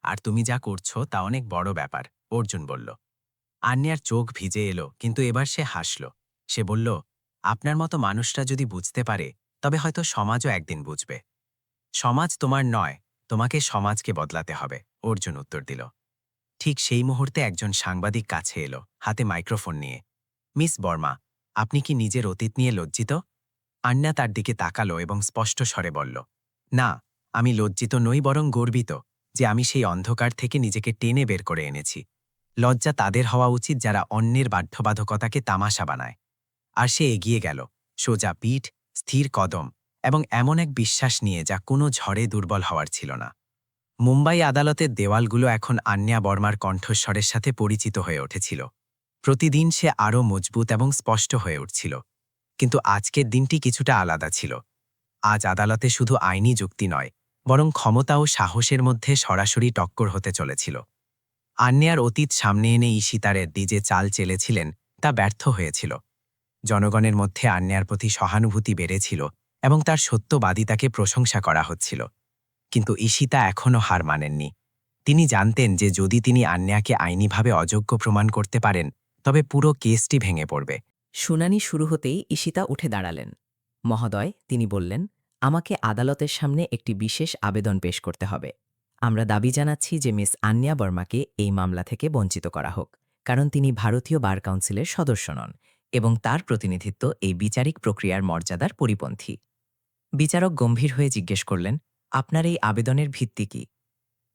আর তুমি যা করছো তা অনেক বড় ব্যাপার, অর্জুন বলল। আন্যার চোখ ভিজে এলো, কিন্তু এবার সে হাসল। সে বলল, আপনার মতো মানুষরা যদি বুঝতে পারে, তবে হয়তো সমাজও একদিন বুঝবে। সমাজ তোমার নয়, তোমাকে সমাজকে বদলাতে হবে, অর্জুন উত্তর দিল। ঠিক সেই মুহূর্তে একজন সাংবাদিক কাছে এলো, হাতে মাইক্রোফোন নিয়ে। মিস বর্মা, আপনি কি নিজের অতীত নিয়ে লজ্জিত? আন্যা তার দিকে তাকালো এবং স্পষ্ট স্বরে বলল, না, আমি লজ্জিত নই, বরং গর্বিত যে আমি সেই অন্ধকার থেকে নিজেকে টেনে বের করে এনেছি। লজ্জা তাদের হওয়া উচিত যারা অন্যের বাধ্যবাধকতাকে তামাশা বানায়। আর সে এগিয়ে গেল, সোজা পিঠ, স্থির কদম এবং এমন এক বিশ্বাস নিয়ে যা কোনো ঝড়ে দুর্বল হওয়ার ছিল না। মুম্বাই আদালতের দেওয়ালগুলো এখন আন্যা বর্মার কণ্ঠস্বরের সাথে পরিচিত হয়ে উঠেছিল। প্রতিদিন সে আরও মজবুত এবং স্পষ্ট হয়ে উঠছিল। কিন্তু আজকের দিনটি কিছুটা আলাদা ছিল। আজ আদালতে শুধু আইনি যুক্তি নয়, বরং ক্ষমতা ও সাহসের মধ্যে সরাসরি টক্কর হতে চলেছিল। আন্যার অতীত সামনে এনে ঈশিতারের যে চাল চেলেছিলেন তা ব্যর্থ হয়েছিল। জনগণের মধ্যে আন্যার প্রতি সহানুভূতি বেড়েছিল এবং তার সত্যবাদিতাকে প্রশংসা করা হচ্ছিল। কিন্তু ঈশিতা এখনও হার মানেননি। তিনি জানতেন যে যদি তিনি আন্যাকে আইনিভাবে অযোগ্য প্রমাণ করতে পারেন, তবে পুরো কেসটি ভেঙে পড়বে। শুনানি শুরু হতেই ঈশিতা উঠে দাঁড়ালেন। মহোদয়, তিনি বললেন, আমাকে আদালতের সামনে একটি বিশেষ আবেদন পেশ করতে হবে। আমরা দাবি জানাচ্ছি যে মিস আন্যা বর্মাকে এই মামলা থেকে বঞ্চিত করা হোক, কারণ তিনি ভারতীয় বার কাউন্সিলের সদস্য নন এবং তার প্রতিনিধিত্ব এই বিচারিক প্রক্রিয়ার মর্যাদার পরিপন্থী। বিচারক গম্ভীর হয়ে জিজ্ঞেস করলেন, আপনার এই আবেদনের ভিত্তি কি?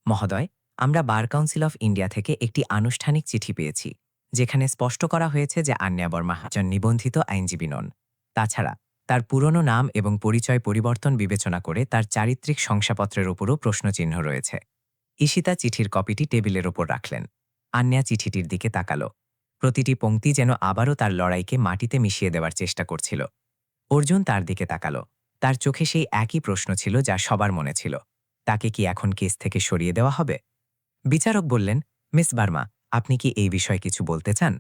মহোদয়, আমরা বার কাউন্সিল অফ ইন্ডিয়া থেকে একটি আনুষ্ঠানিক চিঠি পেয়েছি, যেখানে স্পষ্ট করা হয়েছে যে আন্যা বর্মা একজন নিবন্ধিত আইনজীবী নন। তাছাড়া তার পুরনো নাম এবং পরিচয় পরিবর্তন বিবেচনা করে তার চারিত্রিক শংসাপত্রের উপরও প্রশ্নচিহ্ন রয়েছে। ঈশিতা চিঠির কপিটি টেবিলের ওপর রাখলেন। আন্যা চিঠিটির দিকে তাকালো। প্রতিটি পংক্তি যেন আবারও তার লড়াইকে মাটিতে মিশিয়ে দেওয়ার চেষ্টা করছিল। অর্জুন তার দিকে তাকালো। তার চোখে সেই একই প্রশ্ন ছিল যা সবার মনে ছিল, তাকে কি এখন কেস থেকে সরিয়ে দেওয়া হবে? বিচারক বললেন, মিস বার্মা, আপনি কি এই বিষয়ে কিছু বলতে চান?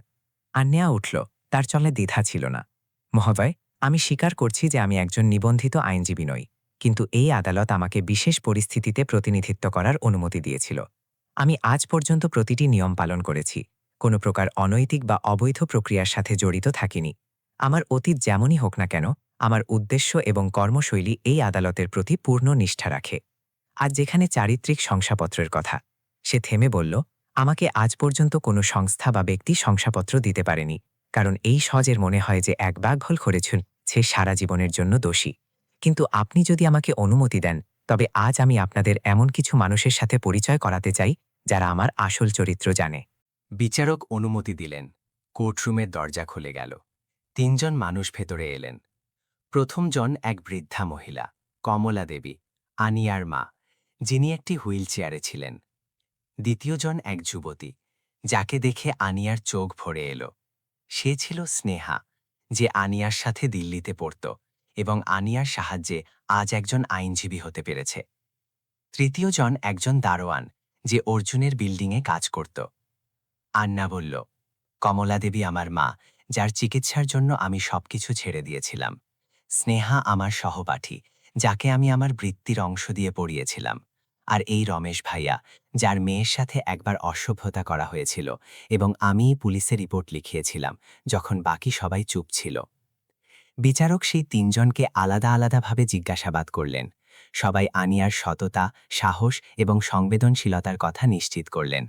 আন্যা উঠল, তার চলে দ্বিধা ছিল না। মহোদয়, আমি স্বীকার করছি যে আমি একজন নিবন্ধিত আইনজীবী নই, কিন্তু এই আদালত আমাকে বিশেষ পরিস্থিতিতে প্রতিনিধিত্ব করার অনুমতি দিয়েছিল। আমি আজ পর্যন্ত প্রতিটি নিয়ম পালন করেছি, কোনো প্রকার অনৈতিক বা অবৈধ প্রক্রিয়ার সাথে জড়িত থাকিনি। আমার অতীত যেমনই হোক না কেন, আমার উদ্দেশ্য এবং কর্মশৈলী এই আদালতের প্রতি পূর্ণ নিষ্ঠা রাখে। আজ যেখানে চারিত্রিক শংসাপত্রের কথা, সে থেমে বলল, আমাকে আজ পর্যন্ত কোনো সংস্থা বা ব্যক্তি শংসাপত্র দিতে পারেনি, কারণ এই সহজের মনে হয় যে একবার ভুল করেছেন সে সারা জীবনের জন্য দোষী। কিন্তু আপনি যদি আমাকে অনুমতি দেন, তবে আজ আমি আপনাদের এমন কিছু মানুষের সাথে পরিচয় করাতে চাই যারা আমার আসল চরিত্র জানে। বিচারক অনুমতি দিলেন। কোর্টরুমের দরজা খুলে গেল। ৩ জন মানুষ ভেতরে এলেন। প্রথম জন এক বৃদ্ধা মহিলা, কমলা দেবী, আনিয়ার মা, যিনি একটি হুইল চেয়ারে ছিলেন। দ্বিতীয় জন এক যুবতী, যাকে দেখে আনিয়ার চোখ ভরে এলো। সে ছিল স্নেহা, যে আনিয়ার সাথে দিল্লিতে পড়ত এবং আনিয়ার সাহায্যে আজ একজন আইনজীবী হতে পেরেছে। তৃতীয় জন একজন দারোয়ান, যে অর্জুনের বিল্ডিংয়ে কাজ করত। আন্না বলল, কমলা দেবী আমার মা, যার চিকিৎসার জন্য আমি সবকিছু ছেড়ে দিয়েছিলাম। স্নেহা আমার সহপাঠী, যাকে আমি আমার বৃত্তির অংশ দিয়ে পড়িয়েছিলাম। আর এই রমেশ ভাইয়া, যার মেয়ের সাথে একবার অসভ্যতা করা হয়েছিল এবং আমিই পুলিশে রিপোর্ট লিখিয়েছিলাম যখন বাকি সবাই চুপ ছিল। বিচারক সেই ৩ জনকে আলাদা আলাদাভাবে জিজ্ঞাসাবাদ করলেন। সবাই আনিয়ার সততা, সাহস এবং সংবেদনশীলতার কথা নিশ্চিত করলেন।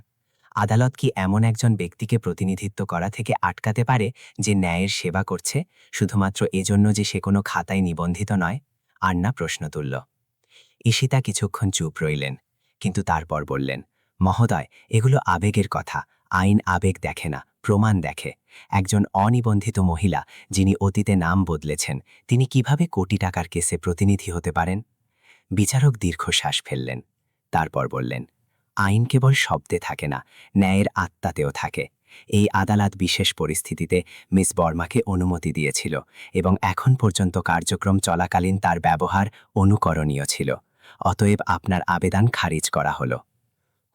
আদালত কি এমন একজন ব্যক্তিকে প্রতিনিধিত্ব করা থেকে আটকাতে পারে যে ন্যায়ের সেবা করছে, শুধুমাত্র এজন্য যে সে কোনো খাতায় নিবন্ধিত নয়? আন্না প্রশ্ন তুলল। ঈশিতা কিছুক্ষণ চুপ রইলেন, কিন্তু তারপর বললেন, মহোদয়, এগুলো আবেগের কথা। আইন আবেগ দেখে না, প্রমাণ দেখে। একজন অনিবন্ধিত মহিলা, যিনি অতীতে নাম বদলেছেন, তিনি কিভাবে কোটি টাকার কেসে প্রতিনিধি হতে পারেন? বিচারক দীর্ঘশ্বাস ফেললেন। তারপর বললেন, আইন কেবল শব্দে থাকে না, ন্যায়ের আত্মাতেও থাকে। এই আদালত বিশেষ পরিস্থিতিতে মিস বর্মাকে অনুমতি দিয়েছিল এবং এখন পর্যন্ত কার্যক্রম চলাকালীন তার ব্যবহার অনুকরণীয় ছিল। অতএব আপনার আবেদন খারিজ করা হল।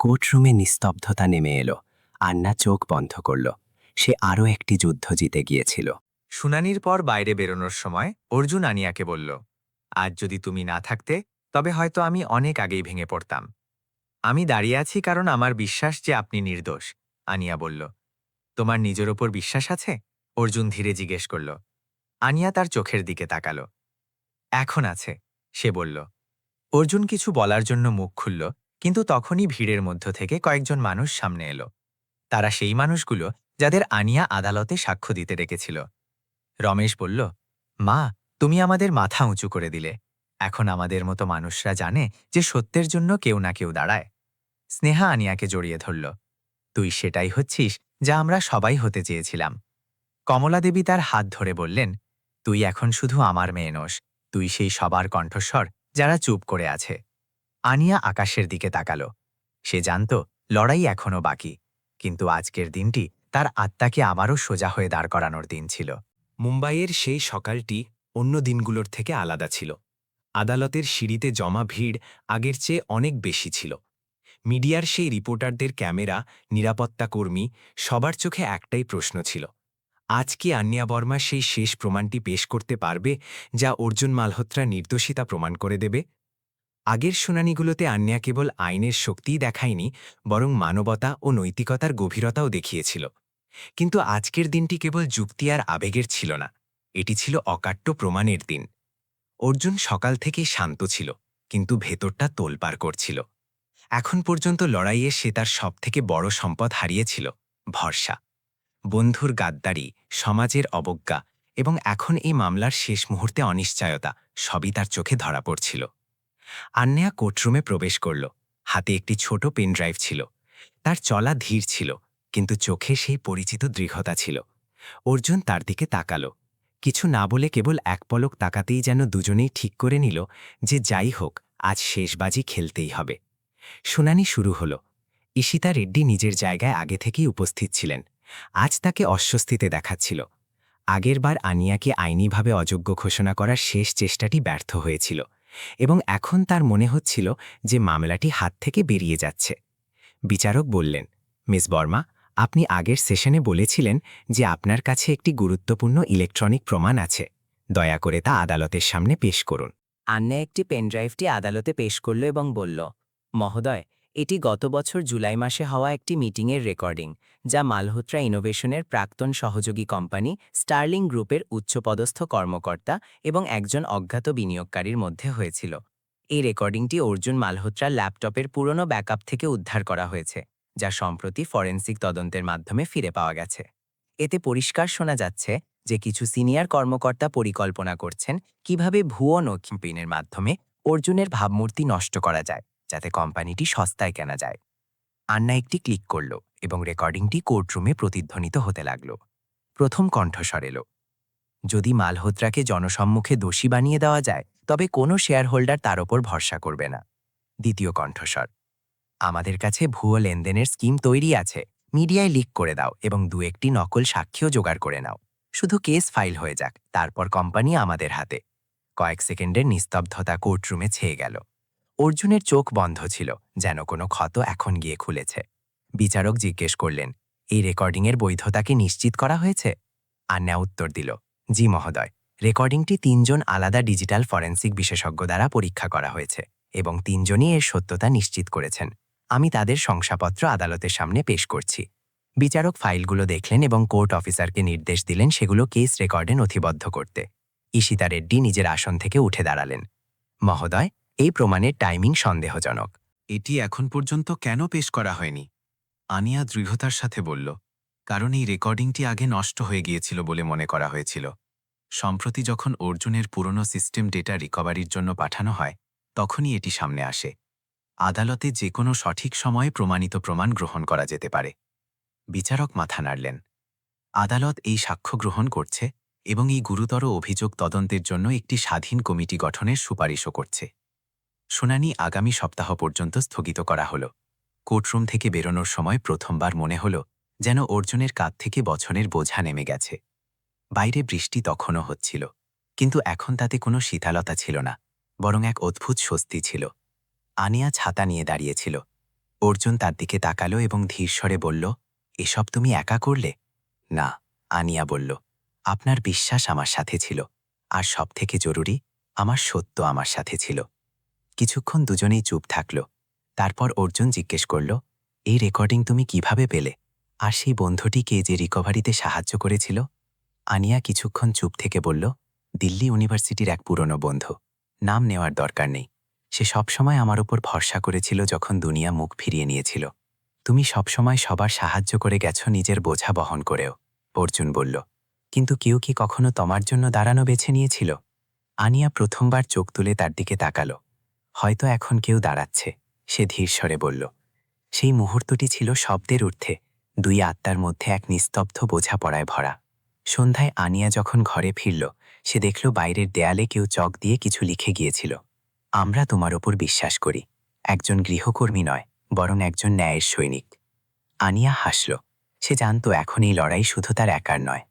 কোর্টরুমে নিস্তব্ধতা নেমে এলো। আন্না চোখ বন্ধ করল। সে আরও একটি যুদ্ধ জিতে গিয়েছিল। শুনানির পর বাইরে বেরোনোর সময় অর্জুন আনিয়াকে বলল, আজ যদি তুমি না থাকতে, তবে হয়তো আমি অনেক আগেই ভেঙে পড়তাম। আমি দাঁড়িয়ে আছি কারণ আমার বিশ্বাস যে আপনি নির্দোষ, আনিয়া বলল। তোমার নিজের ওপর বিশ্বাস আছে? অর্জুন ধীরে জিজ্ঞেস করল। আনিয়া তার চোখের দিকে তাকাল। এখন আছে, সে বলল। অর্জুন কিছু বলার জন্য মুখ খুলল, কিন্তু তখনই ভিড়ের মধ্য থেকে কয়েকজন মানুষ সামনে এলো। তারা সেই মানুষগুলো যাদের আনিয়া আদালতে সাক্ষ্য দিতে ডেকেছিল। রমেশ বলল, মা, তুমি আমাদের মাথা উঁচু করে দিলে। এখন আমাদের মতো মানুষরা জানে যে সত্যের জন্য কেউ না কেউ দাঁড়ায়। স্নেহা আনিয়াকে জড়িয়ে ধরল। তুই সেটাই হচ্ছিস যা আমরা সবাই হতে চেয়েছিলাম। কমলা দেবী তার হাত ধরে বললেন, তুই এখন শুধু আমার মেয়ে নোস, তুই সেই সবার কণ্ঠস্বর যারা চুপ করে আছে। আনিয়া আকাশের দিকে তাকাল। সে জানত লড়াই এখনও বাকি, কিন্তু আজকের দিনটি তার আত্মাকে আবারও সোজা হয়ে দাঁড় করানোর দিন ছিল। মুম্বাইয়ের সেই সকালটি অন্য দিনগুলোর থেকে আলাদা ছিল। আদালতের সিঁড়িতে জমা ভিড় আগের চেয়ে অনেক বেশি ছিল। মিডিয়ার সেই রিপোর্টারদের ক্যামেরা, নিরাপত্তাকর্মী, সবার চোখে একটাই প্রশ্ন ছিল, আজ কি আন্নিয়া বর্মা সেই শেষ প্রমাণটি পেশ করতে পারবে যা অর্জুন মালহোত্রার নির্দোষিতা প্রমাণ করে দেবে? আগের শুনানিগুলোতে আন্নিয়া কেবল আইনের শক্তিই দেখায়নি, বরং মানবতা ও নৈতিকতার গভীরতাও দেখিয়েছিল। কিন্তু আজকের দিনটি কেবল যুক্তি আর আবেগের ছিল না, এটি ছিল অকাট্য প্রমাণের দিন। অর্জুন সকাল থেকেই শান্ত ছিল, কিন্তু ভেতরটা তোলপাড় করছিল। এখন পর্যন্ত লড়াইয়ে সে তার সবথেকে বড় সম্পদ হারিয়েছিল, ভরসা। বন্ধুর গাদ্দারি, সমাজের অবজ্ঞা এবং এখন এই মামলার শেষ মুহূর্তে অনিশ্চয়তা, সবই তার চোখে ধরা পড়ছিল। আন্নেয়া কোর্টরুমে প্রবেশ করল। হাতে একটি ছোট পেনড্রাইভ ছিল। তার চলা ধীর ছিল, কিন্তু চোখে সেই পরিচিত দৃঢ়তা ছিল। অর্জুন তার দিকে তাকাল। কিছু না বলে কেবল এক পলক তাকাতেই যেন দুজনেই ঠিক করে নিল যে যাই হোক, আজ শেষ বাজি খেলতেই হবে। শুনানি শুরু হল। ঈশিতা রেড্ডি নিজের জায়গায় আগে থেকেই উপস্থিত ছিলেন। আজ তাকে অস্বস্তিতে দেখাচ্ছিল। আগেরবার আনিয়াকে আইনিভাবে অযোগ্য ঘোষণা করার শেষ চেষ্টাটি ব্যর্থ হয়েছিল এবং এখন তার মনে হচ্ছিল যে মামলাটি হাত থেকে বেরিয়ে যাচ্ছে। বিচারক বললেন, মিস বর্মা, আপনি আগের সেশনে বলেছিলেন যে আপনার কাছে একটি গুরুত্বপূর্ণ ইলেকট্রনিক প্রমাণ আছে। দয়া করে তা আদালতের সামনে পেশ করুন। আন্না একটি পেনড্রাইভটি আদালতে পেশ করল এবং বলল, মহোদয়, এটি গত বছর জুলাই মাসে হওয়া একটি মিটিংয়ের রেকর্ডিং, যা মালহোত্রা ইনোভেশনের প্রাক্তন সহযোগী কোম্পানি স্টার্লিং গ্রুপের উচ্চপদস্থ কর্মকর্তা এবং একজন অজ্ঞাত বিনিয়োগকারীর মধ্যে হয়েছিল। এই রেকর্ডিংটি অর্জুন মালহোত্রার ল্যাপটপের পুরনো ব্যাকআপ থেকে উদ্ধার করা হয়েছে, যা সম্প্রতি ফরেন্সিক তদন্তের মাধ্যমে ফিরে পাওয়া গেছে। এতে পরিষ্কার শোনা যাচ্ছে যে কিছু সিনিয়র কর্মকর্তা পরিকল্পনা করছেন কিভাবে ভুয়ো নথিপিনের মাধ্যমে অর্জুনের ভাবমূর্তি নষ্ট করা যায়, যাতে কোম্পানিটি সস্তায় কেনা যায়। আন্না একটি ক্লিক করল এবং রেকর্ডিংটি কোর্টরুমে প্রতিধ্বনিত হতে লাগল। প্রথম কণ্ঠস্বর এলো, যদি মালহোত্রাকে জনসম্মুখে দোষী বানিয়ে দেওয়া যায় তবে কোনো শেয়ার হোল্ডার তার ওপর ভরসা করবে না। দ্বিতীয় কণ্ঠস্বর, আমাদের কাছে ভুয়ো লেনদেনের স্কিম তৈরি আছে, মিডিয়ায় লিক করে দাও এবং একটি নকল সাক্ষীও জোগাড় করে নাও। শুধু কেস ফাইল হয়ে যাক, তারপর কোম্পানি আমাদের হাতে। কয়েক সেকেন্ডের নিস্তব্ধতা কোর্টরুমে ছেয়ে গেল। অর্জুনের চোখ বন্ধ ছিল, যেন কোনো ক্ষত এখন গিয়ে খুলেছে। বিচারক জিজ্ঞেস করলেন, এই রেকর্ডিংয়ের বৈধতা কি নিশ্চিত করা হয়েছে? আন্না উত্তর দিল, জি মহোদয়, রেকর্ডিংটি ৩ জন আলাদা ডিজিটাল ফরেন্সিক বিশেষজ্ঞ দ্বারা পরীক্ষা করা হয়েছে এবং ৩ জনই এর সত্যতা নিশ্চিত করেছেন। আমি তাদের শংসাপত্র আদালতের সামনে পেশ করছি। বিচারক ফাইলগুলো দেখলেন এবং কোর্ট অফিসারকে নির্দেশ দিলেন সেগুলো কেস রেকর্ডে নথিবদ্ধ করতে। ঈশিতা রেড্ডি নিজের আসন থেকে উঠে দাঁড়ালেন। মহোদয়, এই প্রমাণের টাইমিং সন্দেহজনক। এটি এখন পর্যন্ত কেন পেশ করা হয়নি? আনিয়া দৃঢ়তার সাথে বলল, কারণ এই রেকর্ডিংটি আগে নষ্ট হয়ে গিয়েছিল বলে মনে করা হয়েছিল। সম্প্রতি যখন অর্জুনের পুরনো সিস্টেম ডেটা রিকভারির জন্য পাঠানো হয়, তখনই এটি সামনে আসে। আদালতে যে কোনো সঠিক সময়ে প্রমাণিত প্রমাণ গ্রহণ করা যেতে পারে। বিচারক মাথা নাড়লেন। আদালত এই সাক্ষ্য গ্রহণ করছে এবং এই গুরুতর অভিযোগ তদন্তের জন্য একটি স্বাধীন কমিটি গঠনের সুপারিশও করছে। শুনানি আগামী সপ্তাহ পর্যন্ত স্থগিত করা হল। কোর্টরুম থেকে বেরোনোর সময় প্রথমবার মনে হল যেন অর্জুনের কাঁধ থেকে বছরের বোঝা নেমে গেছে। বাইরে বৃষ্টি তখনও হচ্ছিল, কিন্তু এখন তাতে কোনো শীতলতা ছিল না, বরং এক অদ্ভুত স্বস্তি ছিল। আনিয়া ছাতা নিয়ে দাঁড়িয়েছিল। অর্জুন তার দিকে তাকালো এবং ধীর স্বরে বলল, এসব তুমি একা করলে? না, আনিয়া বলল, আপনার বিশ্বাস আমার সাথে ছিল, আর সবথেকে জরুরি, আমার সত্য আমার সাথে ছিল। কিছুক্ষণ দুজনেই চুপ থাকল। তারপর অর্জুন জিজ্ঞেস করল, এই রেকর্ডিং তুমি কিভাবে পেলে? আর সেই বন্ধুটিকে যে রিকভারিতে সাহায্য করেছিল? আনিয়া কিছুক্ষণ চুপ থেকে বলল, দিল্লি ইউনিভার্সিটির এক পুরনো বন্ধু, নাম নেওয়ার দরকার নেই। সে সবসময় আমার উপর ভরসা করেছিল যখন দুনিয়া মুখ ফিরিয়ে নিয়েছিল। তুমি সবসময় সবার সাহায্য করে গেছো, নিজের বোঝা বহন করেও। অর্জুন বলল, কিন্তু কেউ কি কখনো তোমার জন্য দাঁড়ানো বেছে নিয়েছিল? আনিয়া প্রথমবার চোখ তুলে তার দিকে তাকালো। হয়তো এখন কেউ দাঁড়াচ্ছে, সে ধীর স্বরে বলল। সেই মুহূর্তটি ছিল শব্দের ঊর্ধ্বে, দুই আত্মার মধ্যে এক নিস্তব্ধ বোঝাপড়ায় ভরা। সন্ধ্যায় আনিয়া যখন ঘরে ফিরল, সে দেখল বাইরের দেয়ালে কেউ চক দিয়ে কিছু লিখে গিয়েছিল। আমরা তোমার ওপর বিশ্বাস করি, একজন গৃহকর্মী নয়, বরং একজন ন্যায়ের সৈনিক। আনিয়া হাসল। সে জানত এখন এই লড়াই শুধু তার একার নয়,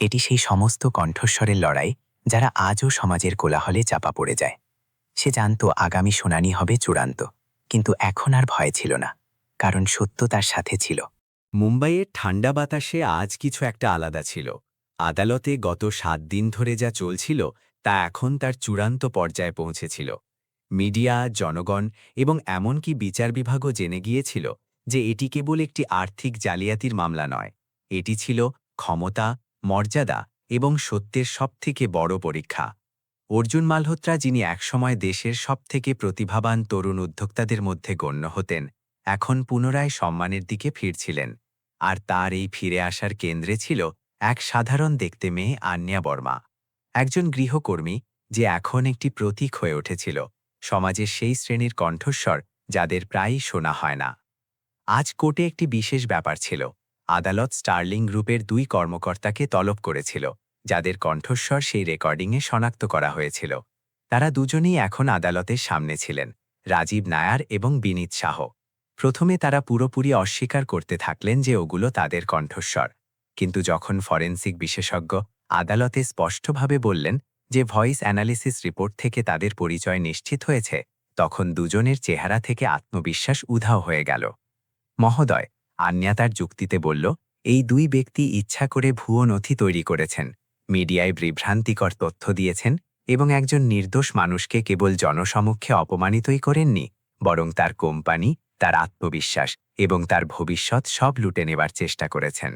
এটি সেই সমস্ত কণ্ঠস্বরের লড়াই যারা আজও সমাজের কোলাহলে চাপা পড়ে যায়। সে জানত আগামী শুনানি হবে চূড়ান্ত, কিন্তু এখন আর ভয় ছিল না, কারণ সত্য তার সাথে ছিল। মুম্বাইয়ের ঠান্ডা বাতাসে আজ কিছু একটা আলাদা ছিল। আদালতে গত 7 দিন ধরে যা চলছিল তা এখন তার চূড়ান্ত পর্যায়ে পৌঁছেছিল। মিডিয়া, জনগণ এবং এমনকি বিচার বিভাগও জেনে গিয়েছিল যে এটি কেবল একটি আর্থিক জালিয়াতির মামলা নয়, এটি ছিল ক্ষমতা, মর্যাদা এবং সত্যের সবথেকে বড় পরীক্ষা। অর্জুন মালহোত্রা, যিনি একসময় দেশের সবথেকে প্রতিভাবান তরুণ উদ্যোক্তাদের মধ্যে গণ্য হতেন, এখন পুনরায় সম্মানের দিকে ফিরছিলেন। আর তার এই ফিরে আসার কেন্দ্রে ছিল এক সাধারণ দেখতে মেয়ে আন্যা বর্মা, একজন গৃহকর্মী যে এখন একটি প্রতীক হয়ে উঠেছিল, সমাজের সেই শ্রেণীর কণ্ঠস্বর যাদের প্রায়ই শোনা হয় না। আজ কোর্টে একটি বিশেষ ব্যাপার ছিল। আদালত স্টার্লিং গ্রুপের 2 কর্মকর্তাকে তলব করেছিল, যাদের কণ্ঠস্বর সেই রেকর্ডিংয়ে শনাক্ত করা হয়েছিল। তারা দুজনেই এখন আদালতের সামনে ছিলেন, রাজীব নায়ার এবং বিনীত শাহ। প্রথমে তারা পুরোপুরি অস্বীকার করতে থাকলেন যে ওগুলো তাদের কণ্ঠস্বর, কিন্তু যখন ফরেনসিক বিশেষজ্ঞ আদালতে স্পষ্টভাবে বললেন যে ভয়েস অ্যানালিসিস রিপোর্ট থেকে তাদের পরিচয় নিশ্চিত হয়েছে, তখন দুজনের চেহারা থেকে আত্মবিশ্বাস উধাও হয়ে গেল। মহোদয়, আন্যা তার যুক্তিতে বলল, এই 2 ব্যক্তি ইচ্ছা করে ভুয়ো নথি তৈরি করেছেন, মিডিয়ায় বিভ্রান্তিকর তথ্য দিয়েছেন এবং একজন নির্দোষ মানুষকে কেবল জনসমক্ষে অপমানিতই করেননি, বরং তার কোম্পানি, তার আত্মবিশ্বাস এবং তার ভবিষ্যৎ সব লুটে নেবার চেষ্টা করেছেন।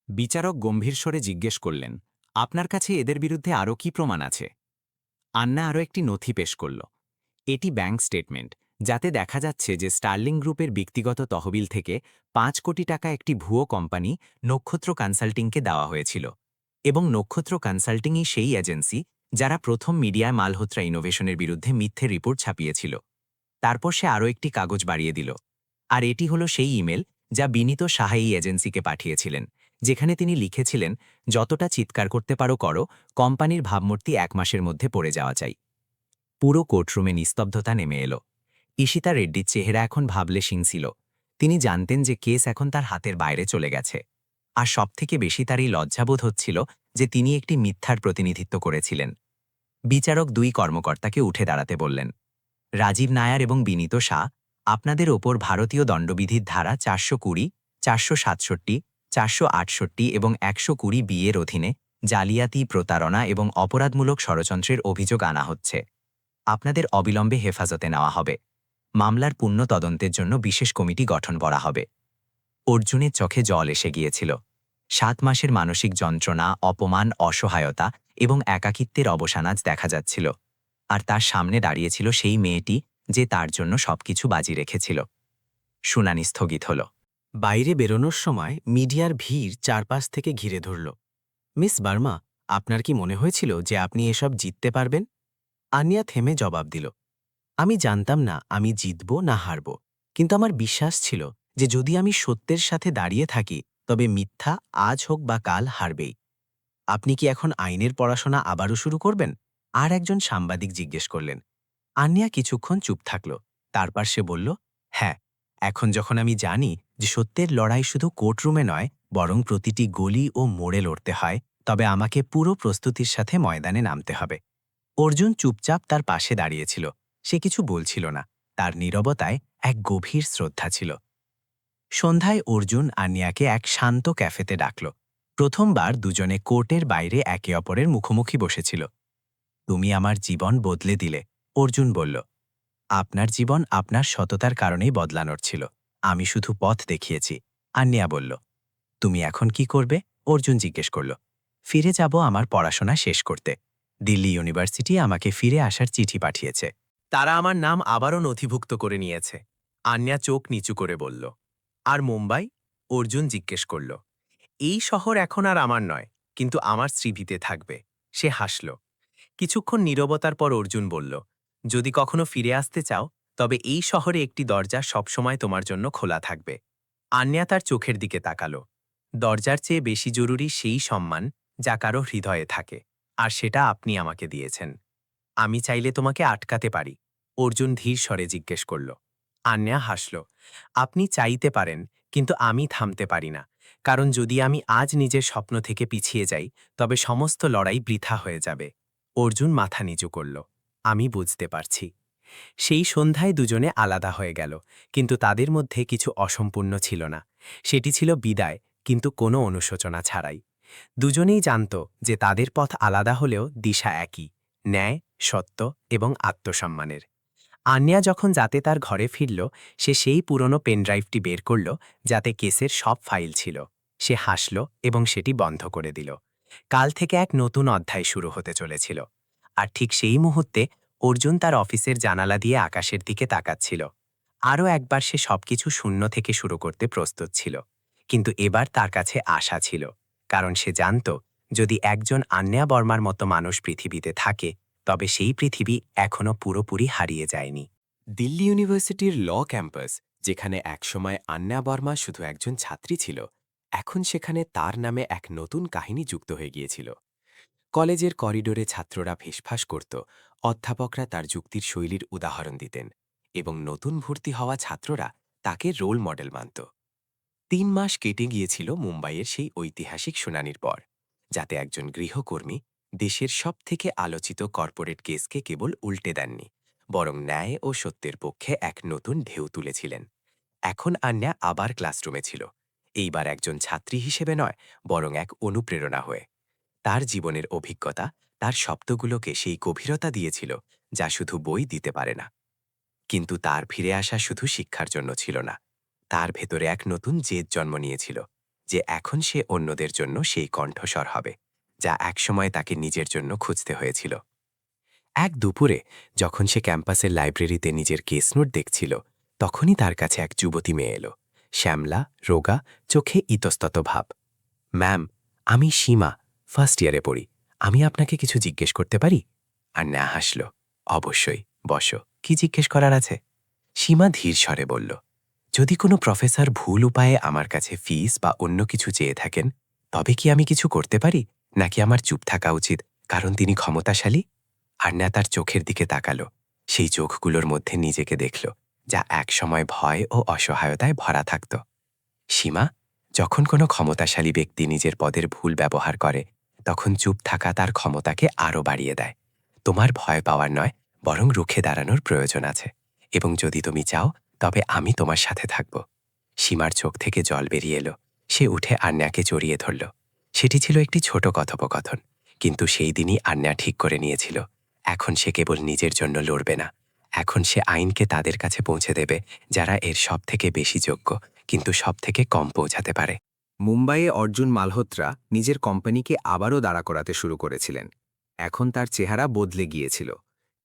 বিচারক গম্ভীর স্বরে জিজ্ঞেস করলেন, আপনার কাছে এদের বিরুদ্ধে আরও কি প্রমাণ আছে? আন্না আরও একটি নথি পেশ করল। এটি ব্যাংক স্টেটমেন্ট, যাতে দেখা যাচ্ছে যে স্টার্লিং গ্রুপের ব্যক্তিগত তহবিল থেকে ৫ কোটি টাকা একটি ভুয়ো কোম্পানি নক্ষত্র কনসাল্টিংকে দেওয়া হয়েছিল এবং নক্ষত্র কনসাল্টিংই সেই এজেন্সি যারা প্রথম মিডিয়ায় মালহোত্রা ইনোভেশনের বিরুদ্ধে মিথ্যে রিপোর্ট ছাপিয়েছিল। তারপর সে আরও একটি কাগজ বাড়িয়ে দিল, আর এটি হলো সেই ইমেল যা বিনীত সাহা এই এজেন্সিকে পাঠিয়েছিলেন, যেখানে তিনি লিখেছিলেন, যতটা চিৎকার করতে পারো করো, কোম্পানির ভাবমূর্তি ১ মাসের মধ্যে পড়ে যাওয়া চাই। পুরো কোর্টরুমে নিস্তব্ধতা নেমে এলো। ঈশিতা রেড্ডির চেহারা এখন ভাবলে শিংছিল। তিনি জানতেন যে কেস এখন তার হাতের বাইরে চলে গেছে। আর সবথেকে বেশি তার এই লজ্জাবোধ হচ্ছিল যে তিনি একটি মিথ্যার প্রতিনিধিত্ব করেছিলেন। বিচারক ২ কর্মকর্তাকে উঠে দাঁড়াতে বললেন। রাজীব নায়ার এবং বিনীত শাহ, আপনাদের ওপর ভারতীয় দণ্ডবিধির ধারা ৪২০, ৪৬৭, ৪৬৮ এবং ১২০ বি-এর অধীনে জালিয়াতি, প্রতারণা এবং অপরাধমূলক ষড়যন্ত্রের অভিযোগ আনা হচ্ছে। আপনাদের অবিলম্বে হেফাজতে নেওয়া হবে। মামলার পূর্ণ তদন্তের জন্য বিশেষ কমিটি গঠন করা হবে। অর্জুনের চোখে জল এসে গিয়েছিল। ৭ মাসের মানসিক যন্ত্রণা, অপমান, অসহায়তা এবং একাকিত্বের অবসান আজ দেখা যাচ্ছিল। আর তার সামনে দাঁড়িয়েছিল সেই মেয়েটি যে তার জন্য সবকিছু বাজি রেখেছিল। শুনানি স্থগিত হল। বাইরে বেরোনোর সময় মিডিয়ার ভিড় চারপাশ থেকে ঘিরে ধরল। মিস বার্মা, আপনার কি মনে হয়েছিল যে আপনি এসব জিততে পারবেন? আনিয়া থেমে জবাব দিল, আমি জানতাম না আমি জিতব না হারব, কিন্তু আমার বিশ্বাস ছিল যে যদি আমি সত্যের সাথে দাঁড়িয়ে থাকি তবে মিথ্যা আজ হোক বা কাল হারবেই। আপনি কি এখন আইনের পড়াশোনা আবারও শুরু করবেন? আর একজন সাংবাদিক জিজ্ঞেস করলেন। আনিয়া কিছুক্ষণ চুপ থাকল। তারপর সে বলল, হ্যাঁ, এখন যখন আমি জানি যে সত্যের লড়াই শুধু কোর্টরুমে নয় বরং প্রতিটি গলি ও মোড়ে লড়তে হয়, তবে আমাকে পুরো প্রস্তুতির সাথে ময়দানে নামতে হবে। অর্জুন চুপচাপ তার পাশে দাঁড়িয়েছিল। সে কিছু বলছিল না। তার নীরবতায় এক গভীর শ্রদ্ধা ছিল। সন্ধ্যায় অর্জুন আনিয়াকে এক শান্ত ক্যাফেতে ডাকল। প্রথমবার দুজনে কোর্টের বাইরে একে অপরের মুখোমুখি বসেছিল। তুমি আমার জীবন বদলে দিলে, অর্জুন বলল। আপনার জীবন আপনার সততার কারণেই বদলানোর ছিল। আমি শুধু পথ দেখিয়েছি, আনিয়া বলল। তুমি এখন কি করবে? অর্জুন জিজ্ঞেস করল। ফিরে যাব আমার পড়াশোনা শেষ করতে। দিল্লি ইউনিভার্সিটি আমাকে ফিরে আসার চিঠি পাঠিয়েছে। তারা আমার নাম আবারও নথিভুক্ত করে নিয়েছে, আন্যা চোখ নিচু করে বলল। আর মুম্বাই? অর্জুন জিজ্ঞেস করল। এই শহর এখন আর আমার নয়, কিন্তু আমার স্মৃতিতে থাকবে। সে হাসল। কিছুক্ষণ নীরবতার পর অর্জুন বলল, যদি কখনো ফিরে আসতে চাও তবে এই শহরে একটি দরজা সবসময় তোমার জন্য খোলা থাকবে। আন্যা তার চোখের দিকে তাকালো। দরজার চেয়ে বেশি জরুরি সেই সম্মান যা কারো হৃদয়ে থাকে, আর সেটা আপনি আমাকে দিয়েছেন। আমি চাইলে তোমাকে আটকাতে পারি, অর্জুন ধীর স্বরে জিজ্ঞেস করল। আন্যা হাসল। আপনি চাইতে পারেন, কিন্তু আমি থামতে পারি না, কারণ যদি আমি আজ নিজের স্বপ্ন থেকে পিছিয়ে যাই তবে সমস্ত লড়াই বৃথা হয়ে যাবে। অর্জুন মাথা নিচু করল। আমি বুঝতে পারছি। সেই সন্ধ্যায় দুজনে আলাদা হয়ে গেল, কিন্তু তাদের মধ্যে কিছু অসম্পূর্ণ ছিল না। সেটি ছিল বিদায়, কিন্তু কোনো অনুশোচনা ছাড়াই। দুজনেই জানত যে তাদের পথ আলাদা হলেও দিশা একই, ন্যায়, সত্য এবং আত্মসম্মানের। আন্যা যখন যাতে তার ঘরে ফিরল, সে সেই পুরনো পেনড্রাইভটি বের করল যাতে কেসের সব ফাইল ছিল। সে হাসল এবং সেটি বন্ধ করে দিল। কাল থেকে এক নতুন অধ্যায় শুরু হতে চলেছিল। আর ঠিক সেই মুহূর্তে অর্জুন তার অফিসের জানালা দিয়ে আকাশের দিকে তাকাচ্ছিল। আরও একবার সে সবকিছু শূন্য থেকে শুরু করতে প্রস্তুত ছিল, কিন্তু এবার তার কাছে আশা ছিল, কারণ সে জানত যদি একজন আন্যা বর্মার মতো মানুষ পৃথিবীতে থাকে তবে সেই পৃথিবী এখনও পুরোপুরি হারিয়ে যায়নি। দিল্লি ইউনিভার্সিটির ল ক্যাম্পাস, যেখানে একসময় আন্যা বর্মা শুধু একজন ছাত্রী ছিল, এখন সেখানে তার নামে এক নতুন কাহিনী যুক্ত হয়ে গিয়েছিল। কলেজের করিডোরে ছাত্ররা ফিসফাস করত, অধ্যাপকরা তার যুক্তির শৈলীর উদাহরণ দিতেন, এবং নতুন ভর্তি হওয়া ছাত্ররা তাকে রোল মডেল মানত। ৩ মাস কেটে গিয়েছিল মুম্বাইয়ের সেই ঐতিহাসিক শুনানির পর, যাতে একজন গৃহকর্মী দেশের সবথেকে আলোচিত কর্পোরেট কেসকে কেবল উল্টে দেননি, বরং ন্যায় ও সত্যের পক্ষে এক নতুন ঢেউ তুলেছিলেন। এখন আন্যা আবার ক্লাসরুমে ছিল, এইবার একজন ছাত্রী হিসেবে নয়, বরং এক অনুপ্রেরণা হয়ে। তার জীবনের অভিজ্ঞতা তার শব্দগুলোকে সেই গভীরতা দিয়েছিল যা শুধু বই দিতে পারে না। কিন্তু তার ফিরে আসা শুধু শিক্ষার জন্য ছিল না, তার ভেতরে এক নতুন জেদ জন্ম নিয়েছিল, যে এখন সে অন্যদের জন্য সেই কণ্ঠস্বর হবে যা একসময় তাকে নিজের জন্য খুঁজতে হয়েছিল। এক দুপুরে যখন সে ক্যাম্পাসের লাইব্রেরিতে নিজের কেস নোট দেখছিল, তখনই তার কাছে এক যুবতী মেয়ে এলো। শ্যামলা, রোগা, চোখে ইতস্তত ভাব। ম্যাম, আমি সীমা, ফার্স্ট ইয়ারে পড়ি। আমি আপনাকে কিছু জিজ্ঞেস করতে পারি? আন্যা হাসল। অবশ্যই, বসো। কি জিজ্ঞেস করার আছে? সীমা ধীর স্বরে বলল, যদি কোনো প্রফেসর ভুল উপায়ে আমার কাছে ফিস বা অন্য কিছু চেয়ে থাকেন, তবে কি আমি কিছু করতে পারি, নাকি আমার চুপ থাকা উচিত কারণ তিনি ক্ষমতাশালী? আন্যা তার চোখের দিকে তাকালো। সেই চোখগুলোর মধ্যে নিজেকে দেখল, যা একসময় ভয় ও অসহায়তায় ভরা থাকত। সীমা, যখন কোনো ক্ষমতাশালী ব্যক্তি নিজের পদের ভুল ব্যবহার করে, তখন চুপ থাকা তার ক্ষমতাকে আরও বাড়িয়ে দেয়। তোমার ভয় পাওয়ার নয়, বরং রুখে দাঁড়ানোর প্রয়োজন আছে। এবং যদি তুমি চাও, তবে আমি তোমার সাথে থাকব। সীমার চোখ থেকে জল বেরিয়ে এলো। সে উঠে আন্যাকে জড়িয়ে ধরল। সেটি ছিল একটি ছোট কথোপকথন, কিন্তু সেই দিনই আন্যা ঠিক করে নিয়েছিল, এখন সে কেবল নিজের জন্য লড়বে না। এখন সে আইনকে তাদের কাছে পৌঁছে দেবে যারা এর সব থেকে বেশি যোগ্য, কিন্তু সব থেকে কম পৌঁছাতে পারে। মুম্বাইয়ে অর্জুন মালহোত্রা নিজের কোম্পানিকে আবারও দাঁড়া করাতে শুরু করেছিলেন। এখন তার চেহারা বদলে গিয়েছিল।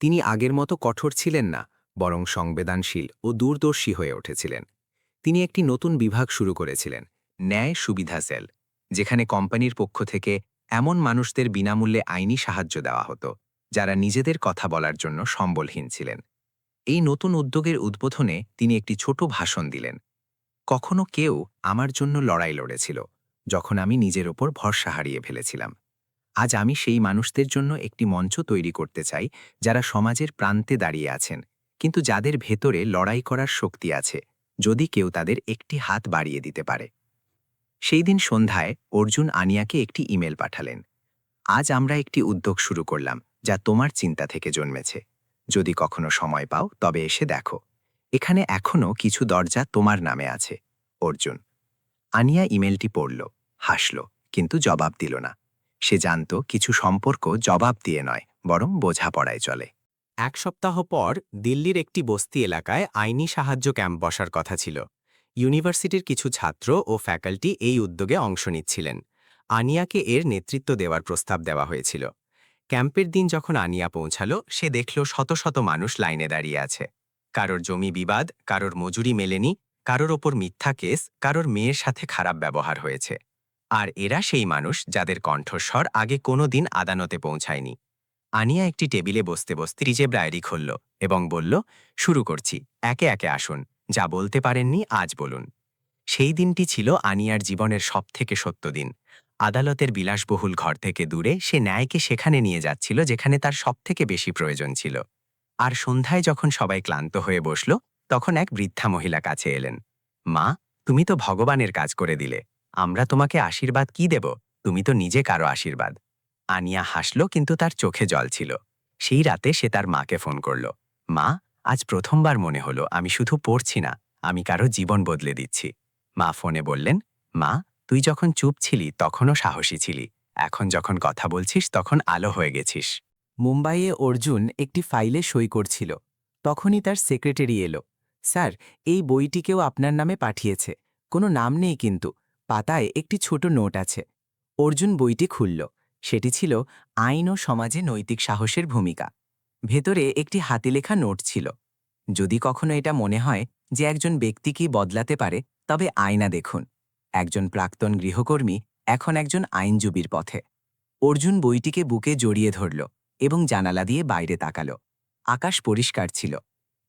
তিনি আগের মতো কঠোর ছিলেন না, বরং সংবেদনশীল ও দূরদর্শী হয়ে উঠেছিলেন। তিনি একটি নতুন বিভাগ শুরু করেছিলেন, ন্যায় সুবিধা সেল, যেখানে কোম্পানির পক্ষ থেকে এমন মানুষদের বিনামূল্যে আইনি সাহায্য দেওয়া হতো যারা নিজেদের কথা বলার জন্য সম্বলহীন ছিলেন। এই নতুন উদ্যোগের উদ্বোধনে তিনি একটি ছোট ভাষণ দিলেন। কখনো কেউ আমার জন্য লড়াই লড়েছিল, যখন আমি নিজের ওপর ভরসা হারিয়ে ফেলেছিলাম। আজ আমি সেই মানুষদের জন্য একটি মঞ্চ তৈরি করতে চাই, যারা সমাজের প্রান্তে দাঁড়িয়ে আছেন, কিন্তু যাদের ভেতরে লড়াই করার শক্তি আছে, যদি কেউ তাদের একটি হাত বাড়িয়ে দিতে পারে। সেই দিন সন্ধ্যায় অর্জুন আনিয়াকে একটি ইমেল পাঠালেন। আজ আমরা একটি উদ্যোগ শুরু করলাম, যা তোমার চিন্তা থেকে জন্মেছে। যদি কখনো সময় পাও, তবে এসে দেখো। এখানে এখনও কিছু দরজা তোমার নামে আছে, অর্জুন। আনিয়া ইমেলটি পড়ল, হাসল, কিন্তু জবাব দিল না। সে জানত কিছু সম্পর্ক জবাব দিয়ে নয়, বরং বোঝাপড়ায় চলে। এক সপ্তাহ পর দিল্লির একটি বস্তি এলাকায় আইনি সাহায্য ক্যাম্প বসার কথা ছিল। ইউনিভার্সিটির কিছু ছাত্র ও ফ্যাকাল্টি এই উদ্যোগে অংশ নিচ্ছিলেন। আনিয়াকে এর নেতৃত্ব দেওয়ার প্রস্তাব দেওয়া হয়েছিল। ক্যাম্পের দিন যখন আনিয়া পৌঁছালো, সে দেখল শত শত মানুষ লাইনে দাঁড়িয়ে আছে। কারোর জমি বিবাদ, কারোর মজুরি মেলেনি, কারোর ওপর মিথ্যা কেস, কারোর মেয়ের সাথে খারাপ ব্যবহার হয়েছে। আর এরা সেই মানুষ যাদের কণ্ঠস্বর আগে কোনো দিন আদালতে পৌঁছায়নি। আনিয়া একটি টেবিলে বসতে বসতে নিজের ডায়েরি খুলল এবং বলল, শুরু করছি, একে একে আসুন, যা বলতে পারেননি আজ বলুন। সেই দিনটি ছিল আনিয়ার জীবনের সবথেকে সত্য দিন। আদালতের বিলাসবহুল ঘর থেকে দূরে সে ন্যায়কে সেখানে নিয়ে যাচ্ছিল যেখানে তার সবথেকে বেশি প্রয়োজন ছিল। আর সন্ধ্যায় যখন সবাই ক্লান্ত হয়ে বসল, তখন এক বৃদ্ধা মহিলা কাছে এলেন। মা, তুমি তো ভগবানের কাজ করে দিলে। আমরা তোমাকে আশীর্বাদ কি দেব? তুমি তো নিজে কারো আশীর্বাদ। আনিয়া হাসল, কিন্তু তার চোখে জল ছিল। সেই রাতে সে তার মাকে ফোন করল। মা, আজ প্রথমবার মনে হলো আমি শুধু পড়ছি না, আমি কারো জীবন বদলে দিচ্ছি। মা ফোনে বললেন, মা, তুই যখন চুপ ছিলি তখনও সাহসী ছিলি। এখন যখন কথা বলছিস তখন আলো হয়ে গেছিস। মুম্বাইয়ে অর্জুন একটি ফাইলে সই করছিল। তখনই তার সেক্রেটারি এলো। স্যার, এই বইটিকেও আপনার নামে পাঠিয়েছে। কোনো নাম নেই, কিন্তু পাতায় একটি ছোট নোট আছে। অর্জুন বইটি খুলল। সেটি ছিল আইন ও সমাজে নৈতিক সাহসের ভূমিকা। ভেতরে একটি হাতে লেখা নোট ছিল। যদি কখনো এটা মনে হয় যে একজন ব্যক্তিকেই বদলাতে পারে, তবে আয়না দেখুন। একজন প্রাক্তন গৃহকর্মী এখন একজন আইনজীবীর পথে। অর্জুন বইটিকে বুকে জড়িয়ে ধরল এবং জানালা দিয়ে বাইরে তাকাল। আকাশ পরিষ্কার ছিল।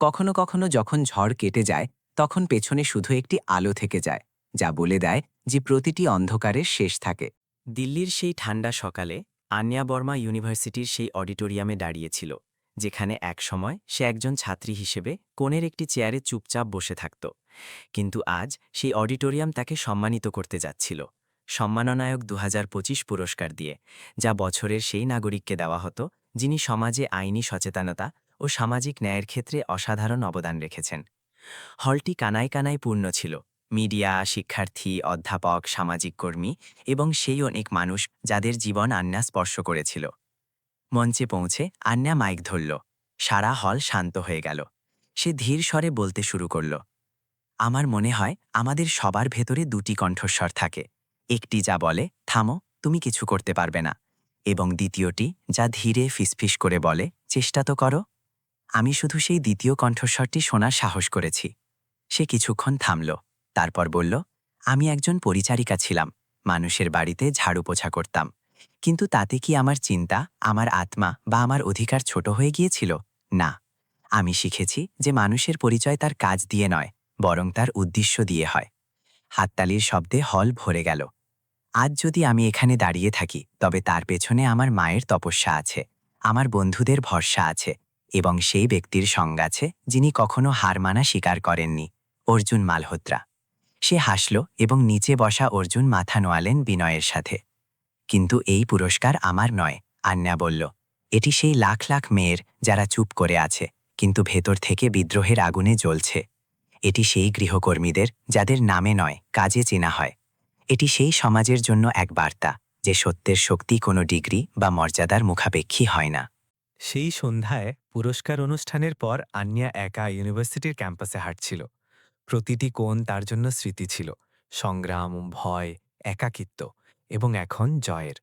কখনো কখনো যখন ঝড় কেটে যায়, তখন পেছনে শুধু একটি আলো থেকে যায়, যা বলে দেয় যে প্রতিটি অন্ধকারের শেষ থাকে। দিল্লির সেই ঠান্ডা সকালে আন্যা বর্মা ইউনিভার্সিটির সেই অডিটোরিয়ামে দাঁড়িয়েছিল, যেখানে একসময় সে একজন ছাত্রী হিসেবে কোণের একটি চেয়ারে চুপচাপ বসে থাকত। কিন্তু আজ সেই অডিটোরিয়াম তাকে সম্মানিত করতে যাচ্ছিল, সম্মাননায়ক 2025 পুরস্কার দিয়ে, যা বছরের সেই নাগরিককে দেওয়া হতো যিনি সমাজে আইনি সচেতনতা ও সামাজিক ন্যায়ের ক্ষেত্রে অসাধারণ অবদান রেখেছেন। হলটি কানায় কানায় পূর্ণ ছিল। মিডিয়া, শিক্ষার্থী, অধ্যাপক, সামাজিক কর্মী এবং সেই অনেক মানুষ যাদের জীবন আন্যা স্পর্শ করেছিল। মঞ্চে পৌঁছে আন্যা মাইক ধরল। সারা হল শান্ত হয়ে গেল। সে ধীর স্বরে বলতে শুরু করল, আমার মনে হয় আমাদের সবার ভেতরে দুটি কণ্ঠস্বর থাকে। একটি যা বলে, থামো, তুমি কিছু করতে পারবে না। এবং দ্বিতীয়টি যা ধীরে ফিসফিস করে বলে, চেষ্টা তো করো। আমি শুধু সেই দ্বিতীয় কণ্ঠস্বরটি শোনার সাহস করেছি। সে কিছুক্ষণ থামল, তারপর বলল, আমি একজন পরিচারিকা ছিলাম, মানুষের বাড়িতে ঝাড়ু পোছা করতাম। কিন্তু তাতে কি আমার চিন্তা, আমার আত্মা বা আমার অধিকার ছোট হয়ে গিয়েছিল? না। আমি শিখেছি যে মানুষের পরিচয় তার কাজ দিয়ে নয়, বরং তার উদ্দেশ্য দিয়ে হয়। হাততালির শব্দে হল ভরে গেল। আজ যদি আমি এখানে দাঁড়িয়ে থাকি, তবে তার পেছনে আমার মায়ের তপস্যা আছে, আমার বন্ধুদের ভরসা আছে, এবং সেই ব্যক্তির সঙ্গ আছে যিনি কখনো হার মানা স্বীকার করেননি, অর্জুন মালহোত্রা। সে হাসল এবং নিচে বসা অর্জুন মাথা নোয়ালেন বিনয়ের সাথে। কিন্তু এই পুরস্কার আমার নয়, আন্যা বলল। এটি সেই লাখ লাখ মেয়ের যারা চুপ করে আছে, কিন্তু ভেতর থেকে বিদ্রোহের আগুনে জ্বলছে। এটি সেই গৃহকর্মীদের যাদের নামে নয়, কাজে চেনা হয়। এটি সেই সমাজের জন্য এক বার্তা যে সত্যের শক্তি কোনো ডিগ্রি বা মর্যাদার মুখাপেক্ষী হয় না। সেই সন্ধ্যায় পুরস্কার অনুষ্ঠানের পর আন্যা একা ইউনিভার্সিটির ক্যাম্পাসে হাঁটছিল। প্রতিটি কোণ তার জন্য স্মৃতি ছিল, সংগ্রাম, ভয়, একাকিত্ব এবং এখন জয়ের।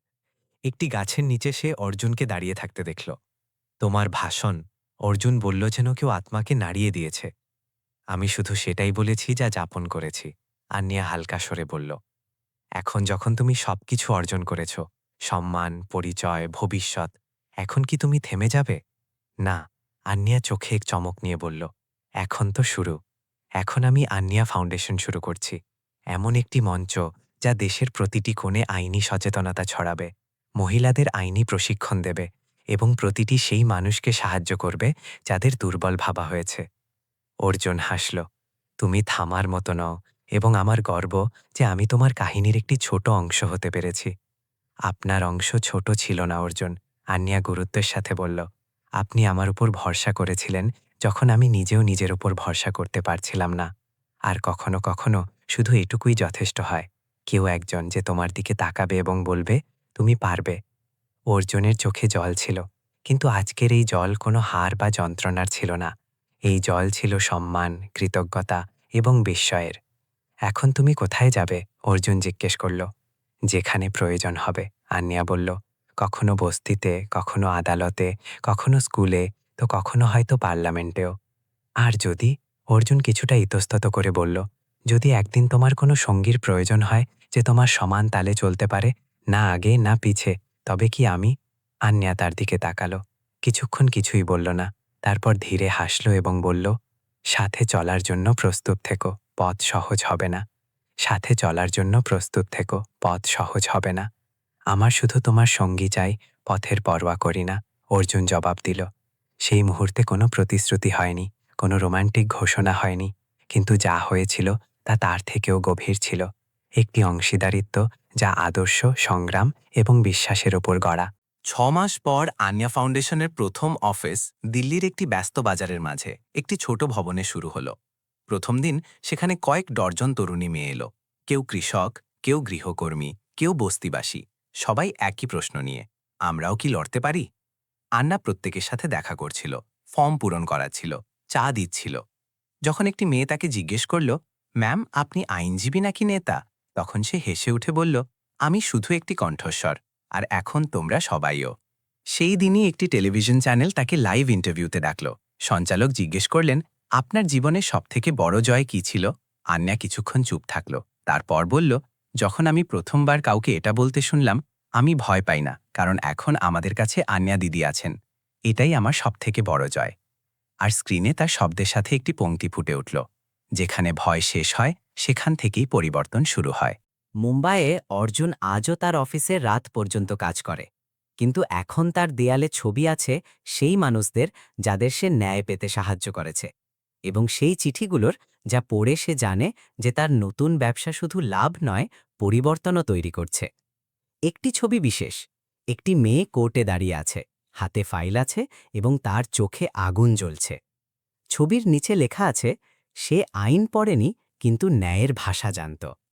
একটি গাছের নিচে সে অর্জুনকে দাঁড়িয়ে থাকতে দেখল। তোমার ভাষণ, অর্জুন বলল, যেন কেউ আত্মাকে নাড়িয়ে দিয়েছে। আমি শুধু সেটাই বলেছি যা যাপন করেছি, আন্যা হালকা স্বরে বলল। এখন যখন তুমি সবকিছু অর্জন করেছ, সম্মান, পরিচয়, ভবিষ্যৎ, এখন কি তুমি থেমে যাবে? না, আন্যা চোখে এক চমক নিয়ে বলল, এখন তো শুরু। এখন আমি আন্যা ফাউন্ডেশন শুরু করছি, এমন একটি মঞ্চ যা দেশের প্রতিটি কোণে আইনি সচেতনতা ছড়াবে, মহিলাদের আইনি প্রশিক্ষণ দেবে এবং প্রতিটি সেই মানুষকে সাহায্য করবে যাদের দুর্বল ভাবা হয়েছে। অর্জুন হাসল। তুমি থামার মতো নও, এবং আমার গর্ব যে আমি তোমার কাহিনীর একটি ছোট অংশ হতে পেরেছি। আপনার অংশ ছোট ছিল না অর্জুন, আন্যা গুরুত্বের সাথে বলল। আপনি আমার উপর ভরসা করেছিলেন যখন আমি নিজেও নিজের উপর ভরসা করতে পারছিলাম না। আর কখনো কখনো শুধু এটুকুই যথেষ্ট হয়, কেউ একজন যে তোমার দিকে তাকাবে এবং বলবে, তুমি পারবে। অর্জুনের চোখে জল ছিল, কিন্তু আজকের এই জল কোনো হার বা যন্ত্রণার ছিল না। এই জল ছিল সম্মান, কৃতজ্ঞতা এবং বিস্ময়ের। এখন তুমি কোথায় যাবে? অর্জুন জিজ্ঞেস করল। যেখানে প্রয়োজন হবে, আন্যা বলল। কখনো বস্তিতে, কখনো আদালতে, কখনো স্কুলে, তো কখনো হয়তো পার্লামেন্টেও। আর যদি, অর্জুন কিছুটা ইতস্তত করে বলল, যদি একদিন তোমার কোনো সঙ্গীর প্রয়োজন হয় যে তোমার সমান তালে চলতে পারে, না আগে না পিছে, তবে কি আমি? আন্যা তার দিকে তাকালো, কিছুক্ষণ কিছুই বলল না, তারপর ধীরে হাসল এবং বলল, সাথে চলার জন্য প্রস্তুত থেকো, পথ সহজ হবে না। সাথে চলার জন্য প্রস্তুত থেকো, পথ সহজ হবে না। আমার শুধু তোমার সঙ্গী চাই, পথের পরোয়া করি না, অর্জুন জবাব দিল। সেই মুহূর্তে কোনো প্রতিশ্রুতি হয়নি, কোনো রোমান্টিক ঘোষণা হয়নি, কিন্তু যা হয়েছিল তা তার থেকেও গভীর ছিল। একটি অংশীদারিত্ব যা আদর্শ, সংগ্রাম এবং বিশ্বাসের ওপর গড়া। 6 মাস পর আন্যা ফাউন্ডেশনের প্রথম অফিস দিল্লির একটি ব্যস্ত বাজারের মাঝে একটি ছোট ভবনে শুরু হলো। প্রথম দিন সেখানে কয়েক ডর্জন তরুণী মেয়ে এলো, কেউ কৃষক, কেউ গৃহকর্মী, কেউ বস্তিবাসী, সবাই একই প্রশ্ন নিয়ে, আমরাও কি লড়তে পারি? আন্না প্রত্যেকের সাথে দেখা করছিল, ফর্ম পূরণ করাচ্ছিল, চা দিচ্ছিল। যখন একটি মেয়ে তাকে জিজ্ঞেস করল, ম্যাম, আপনি আইনজীবী নাকি নেতা? তখন সে হেসে উঠে বলল, আমি শুধু একটি কণ্ঠস্বর, আর এখন তোমরা সবাইও। সেই দিনই একটি টেলিভিশন চ্যানেল তাকে লাইভ ইন্টারভিউতে ডাকল। সঞ্চালক জিজ্ঞেস করলেন, আপনার জীবনের সবথেকে বড় জয় কী ছিল? আন্যা কিছুক্ষণ চুপ থাকল, তারপর বলল, যখন আমি প্রথমবার কাউকে এটা বলতে শুনলাম, আমি ভয় পাই না, কারণ এখন আমাদের কাছে আন্যা দিদি আছেন। এটাই আমার সবথেকে বড় জয়। আর স্ক্রিনে তার শব্দের সাথে একটি পংক্তি ফুটে উঠল, যেখানে ভয় শেষ হয়, সেখান থেকেই পরিবর্তন শুরু হয়। মুম্বাইয়ে অর্জুন আজও তার অফিসে রাত পর্যন্ত কাজ করে, কিন্তু এখন তার দেয়ালে ছবি আছে সেই মানুষদের যাদের সে ন্যায় পেতে সাহায্য করেছে, এবং সেই চিঠিগুলোর যা পড়ে সে জানে যে তার নতুন ব্যবসা শুধু লাভ নয়, পরিবর্তনও তৈরি করছে। একটি ছবি বিশেষ, একটি মেয়ে কোর্টে দাঁড়িয়ে আছে, হাতে ফাইল আছে এবং তার চোখে আগুন জ্বলছে। ছবির নিচে লেখা আছে, সে আইন পড়েনি কিন্তু ন্যায়ের ভাষা জানত।